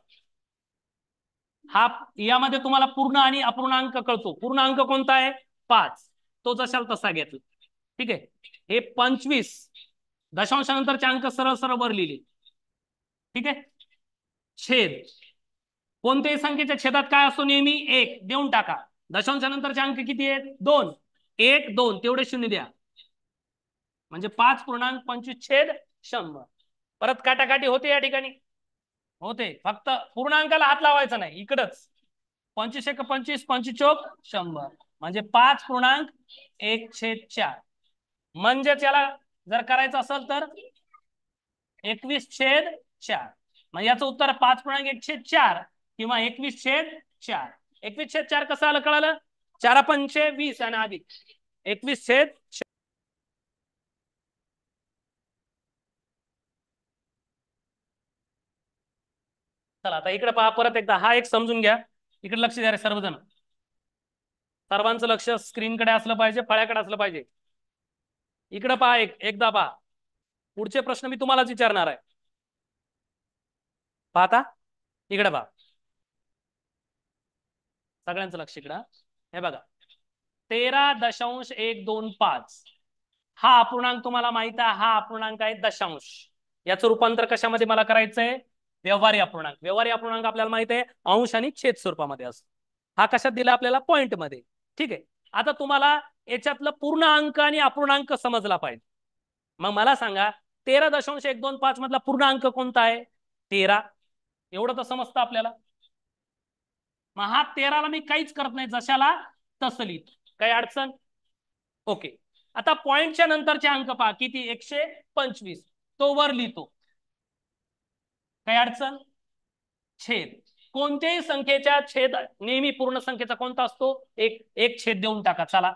हा यामध्ये तुम्हाला पूर्ण आणि अपूर्णांक कळतो. पूर्णांक कोणता आहे? 5. तो जशाल तसा घेतला. ठीक आहे. हे 25 दशांशानंतरचे अंक सरळ सरळ वर लिहिले. ठीक आहे. छेद कोणत्याही संख्येच्या छेदात काय असतो? नेहमी 1 देऊन टाका. दशांशानंतरचे अंक किती आहेत? 2. 1 2 तेवढे शून्य द्या. म्हणजे 5.25/100. परत काटाकाटी होते या ठिकाणी होते. फक्त पूर्णांकाला हात लावायचा नाही. इकडच 25 1 25 25 चौक 100 म्हणजे 5.1/4. म्हणजेच याला जर करायचं असेल तर 21/4. म्हणजे याचं उत्तर 5.1/4 किंवा 21/4. 21/4 कसं आलं कळालं? 4 पंचे 20 आणि अधिक 21/4. चला आता इकडे पहा परत एकदा. हा एक समजून घ्या. इकडे लक्ष द्या रे सर्वजण. सर्वांचं लक्ष स्क्रीनकडे असलं पाहिजे, फळ्याकडे असलं पाहिजे. इकडे पहा एकदा पहा. पुढचे प्रश्न मी तुम्हालाच विचारणार आहे. पाहता इकडे पहा. सगळ्यांचं लक्ष इकडं. हे बघा 13.125 हा अपूर्णांक तुम्हाला माहित आहे. हा अपूर्णांक आहे दशांश. याचं रूपांतर कशामध्ये मला करायचंय? व्यवहारी अपूर्णांक. व्यवहारी अपूर्णांक आपल्याला माहित आहे अंश आणि छेद स्वरूपामध्ये असतो. हा कशात दिला आपल्याला? पॉइंट मध्ये. ठीक आहे. आता तुम्हाला याच्यातलं पूर्ण अंक आणि अपूर्णांक समजला पाहिजे. मग मला सांगा 13.125 मधला पूर्ण अंक कोणता आहे? 13. एवढं तर समजतं आपल्याला. मग हा 13ला मी काहीच करत नाही, जशाला तसं लिहितो. काही अडचण? ओके. आता पॉइंटच्या नंतरचे अंक पहा किती? 125. तो वर लिहितो. काही अडचण? छेद कोणत्याही संख्येच्या छेद नेहमी पूर्ण संख्येचा कोणता असतो? एक छेद देऊन टाका. चला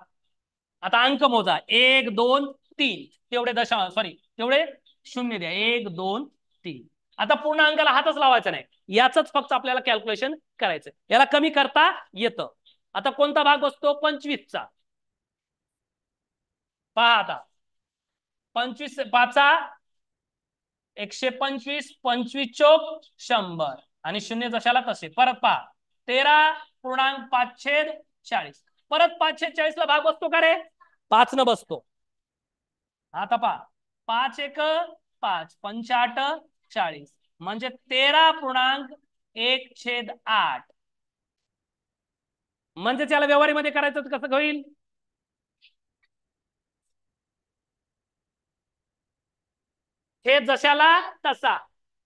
आता अंक मोजा. 1 2 3 तेवढे तेवढे शून्य द्या. 1 2 3. आता पूर्ण अंकाला हातच लावायचा नाही. याच फक्त आपल्याला कॅल्क्युलेशन करायचं. याला कमी करता येतं. आता कोणता भाग बसतो? 25चा. पहा आता 25 5 125 25 चौक 100 आणि शून्य जशाला तसे. परत पहा 13.5/40. परत 5/40 ला भाग बसतो का रे? 5 न बसतो. आता पहा 5 1 5 5 8 40 म्हणजे 13.1/8. म्हणजे त्याला व्यवहारीमध्ये करायचं तर कसं होईल? छेद जशाला तसा.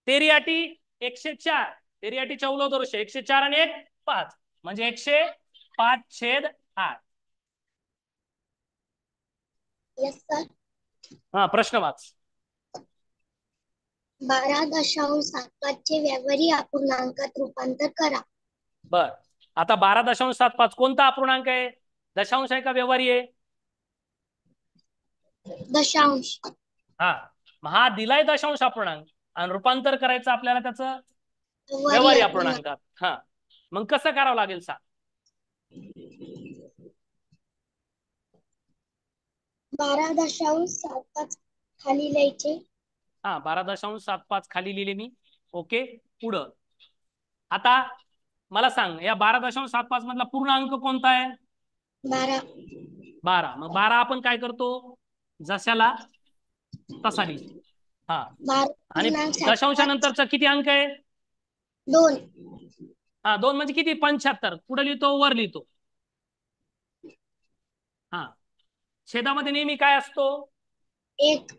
तेरी अटी 104. तेरी अटी 14 वर्ष 104 आणि 1 5 म्हणजे 105/8. Yes sir. हा प्रश्न वाच. 12.75 चे व्यवहारी अपूर्णांकात रूपांतर करा. बर आता 12.75 कोणता अपूर्णांक आहे? दशांश आहे का व्यवहारी आहे? दशांश. हा मग हा दिलाय दशांश अपूर्णांक आणि रूपांतर करायचं आपल्याला त्याचं व्यवहारी व्यवहारी अपूर्णांक. अपूर्णांकात. हा मग कसं करावं लागेल सांग? 12.75 खाली लिहायचे. हा 12.75 खाली लिहिले मी. ओके पुढं. आता मला सांग या 12.75 मधला पूर्ण अंक कोणता आहे? 12. 12. मग 12 आपण काय करतो? जशाला तसा लिहितो. हा आणि 12.75. दशांशानंतरचा किती अंक आहे? 2. हा 2 म्हणजे किती? 75. पुढे लिहितो वर लिहितो. हा छेदामध्ये नेहमी काय असतो? 1.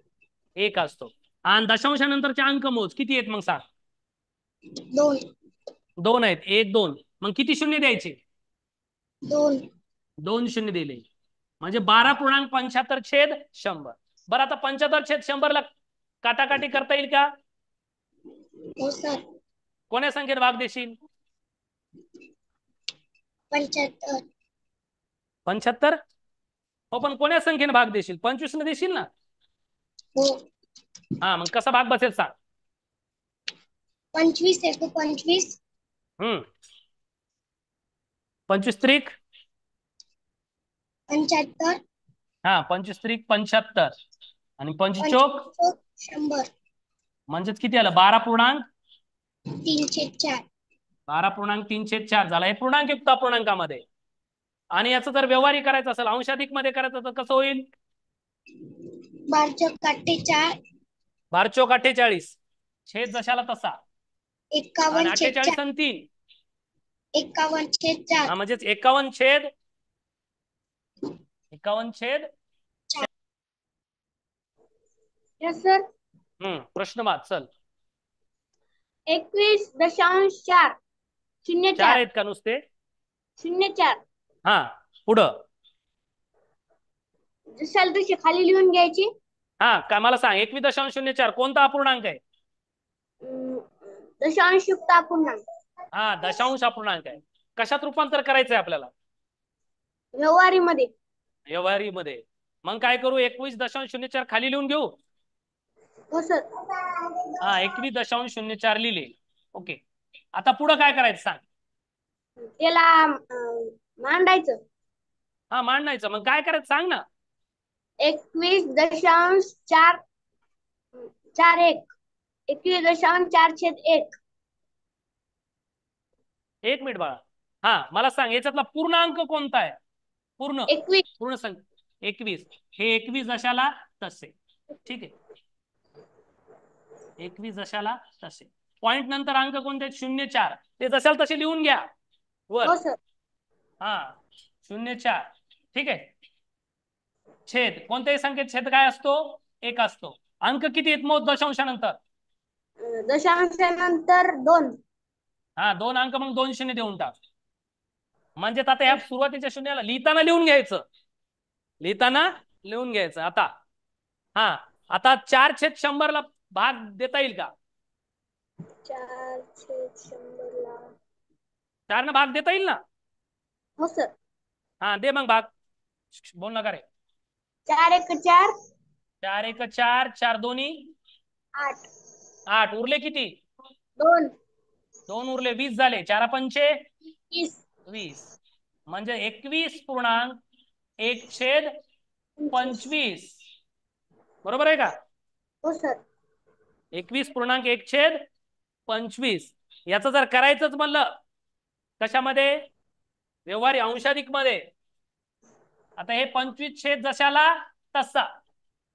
1 असतो. आणि दशांशानंतरचे अंक मोज किती आहेत मग सांग? 2. 2 आहेत. 1 2 मग किती शून्य द्यायचे? 2. 2 शून्य दिले म्हणजे 12.75/100. बरं आता 75/100 ला काटाकाटी करता येईल का? हो सर. कोण्या संख्येत भाग देशील? 75. 75. हो पण कोण्या संख्येने भाग देशील? 25 ने देशील ना? हो. हा मग कसा भाग बसेल सांग? 25 1 25. 25 त्रिक 75. हा 25 त्रिक 75 आणि 25 चौक 25 100. म्हणजेच किती आलं? 12.3/4. 12.3/4 झाला. हे पूर्णांकयुक्त अपूर्णांकामध्ये. आणि याचं जर व्यवहारी करायचं असेल, अंशाधिक मध्ये करायचं तर कसं होईल? 12 चौक 48 छेद जशाला तसा. आणि 48 आणि 3 51/4. हा म्हणजेच 51 छेद. Yes sir. प्रश्न बाद. चल 21.404. 4 आहेत का नुसते? 04. हा पुढं जशाला तशी खाली लिहून घ्यायची. हा काय मला सांग, 21.04 कोणता अपूर्णांक आहे? दशांशयुक्त अपूर्णांक. हा दशांश अपूर्णांक आहे. कशात रूपांतर करायचंय आपल्याला? व्यवहारी मध्ये. व्यवहारी मध्ये. मग काय करू? 21.04 खाली लिहून घेऊ. हो सर. हा 21.04 लिहिले. ओके. आता पुढं काय करायचं सांग? त्याला मांडायचं. हा मांडायचं. मग काय करायचं सांग ना. 21.441. 21.4/1. एक मिनिट बाळा. हा मला सांग याच्यातला पूर्णांक कोणता आहे? पूर्ण 21. संख्या 21. हे 21 दशाला तसे. ठीक आहे. 21 दशाला तसे. पॉइंट नंतर अंक कोणते? 04. ते जशाला तसे लिहून घ्या वर. हो सर. हा 04. ठीक आहे. छेद कोणत्याही संख्येत छेद काय असतो? 1 असतो. अंक किती आहेत मग दशांशानंतर? दशांशानंतर 2. हा 2 अंक. मग 2 शून्य देऊन टाक. म्हणजे आता ह्या सुरुवातीच्या शून्याला लिहिताना लिहून घ्यायचं. आता हा आता 4/100 ला भाग देता येईल का? 4/100 ला 4 न भाग देता येईल ना? हो सर. हा दे मग भाग. बोल नका रे. 4×1=4. 4×1=4. 4×2=8. 8. उरले किती? 2. 2 उरले. 20 झाले. 4×5=20. 20. म्हणजे 21.1/25. बरोबर आहे का? हो सर. 21.1/25. याचं जर करायचंच म्हणलं कशामध्ये? व्यवहारी अंशाधिक मध्ये. आता हे 25 छेद जशाला तसा.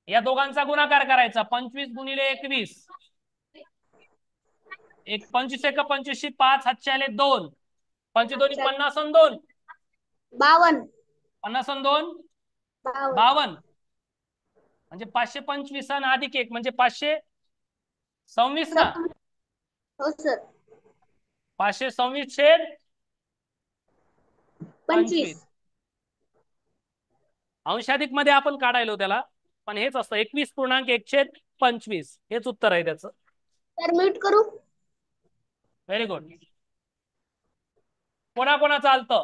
या दोघांचा गुणाकार करायचा. 25 × 21. 25×1=25. 5 हातचे आले 2. 25×2 = 50 आणि 2 52. 50 आणि 2 52. म्हणजे 525 आणि अधिक 1 म्हणजे 526 ना. हो सर. 526 छेद 25. अंशाधिक मध्ये आपण काढायलो त्याला, पण हेच असतं 21.1/25. हेच उत्तर आहे त्याचं. तर म्यूट करू. Very good. कोणाकोणाचं आलतं?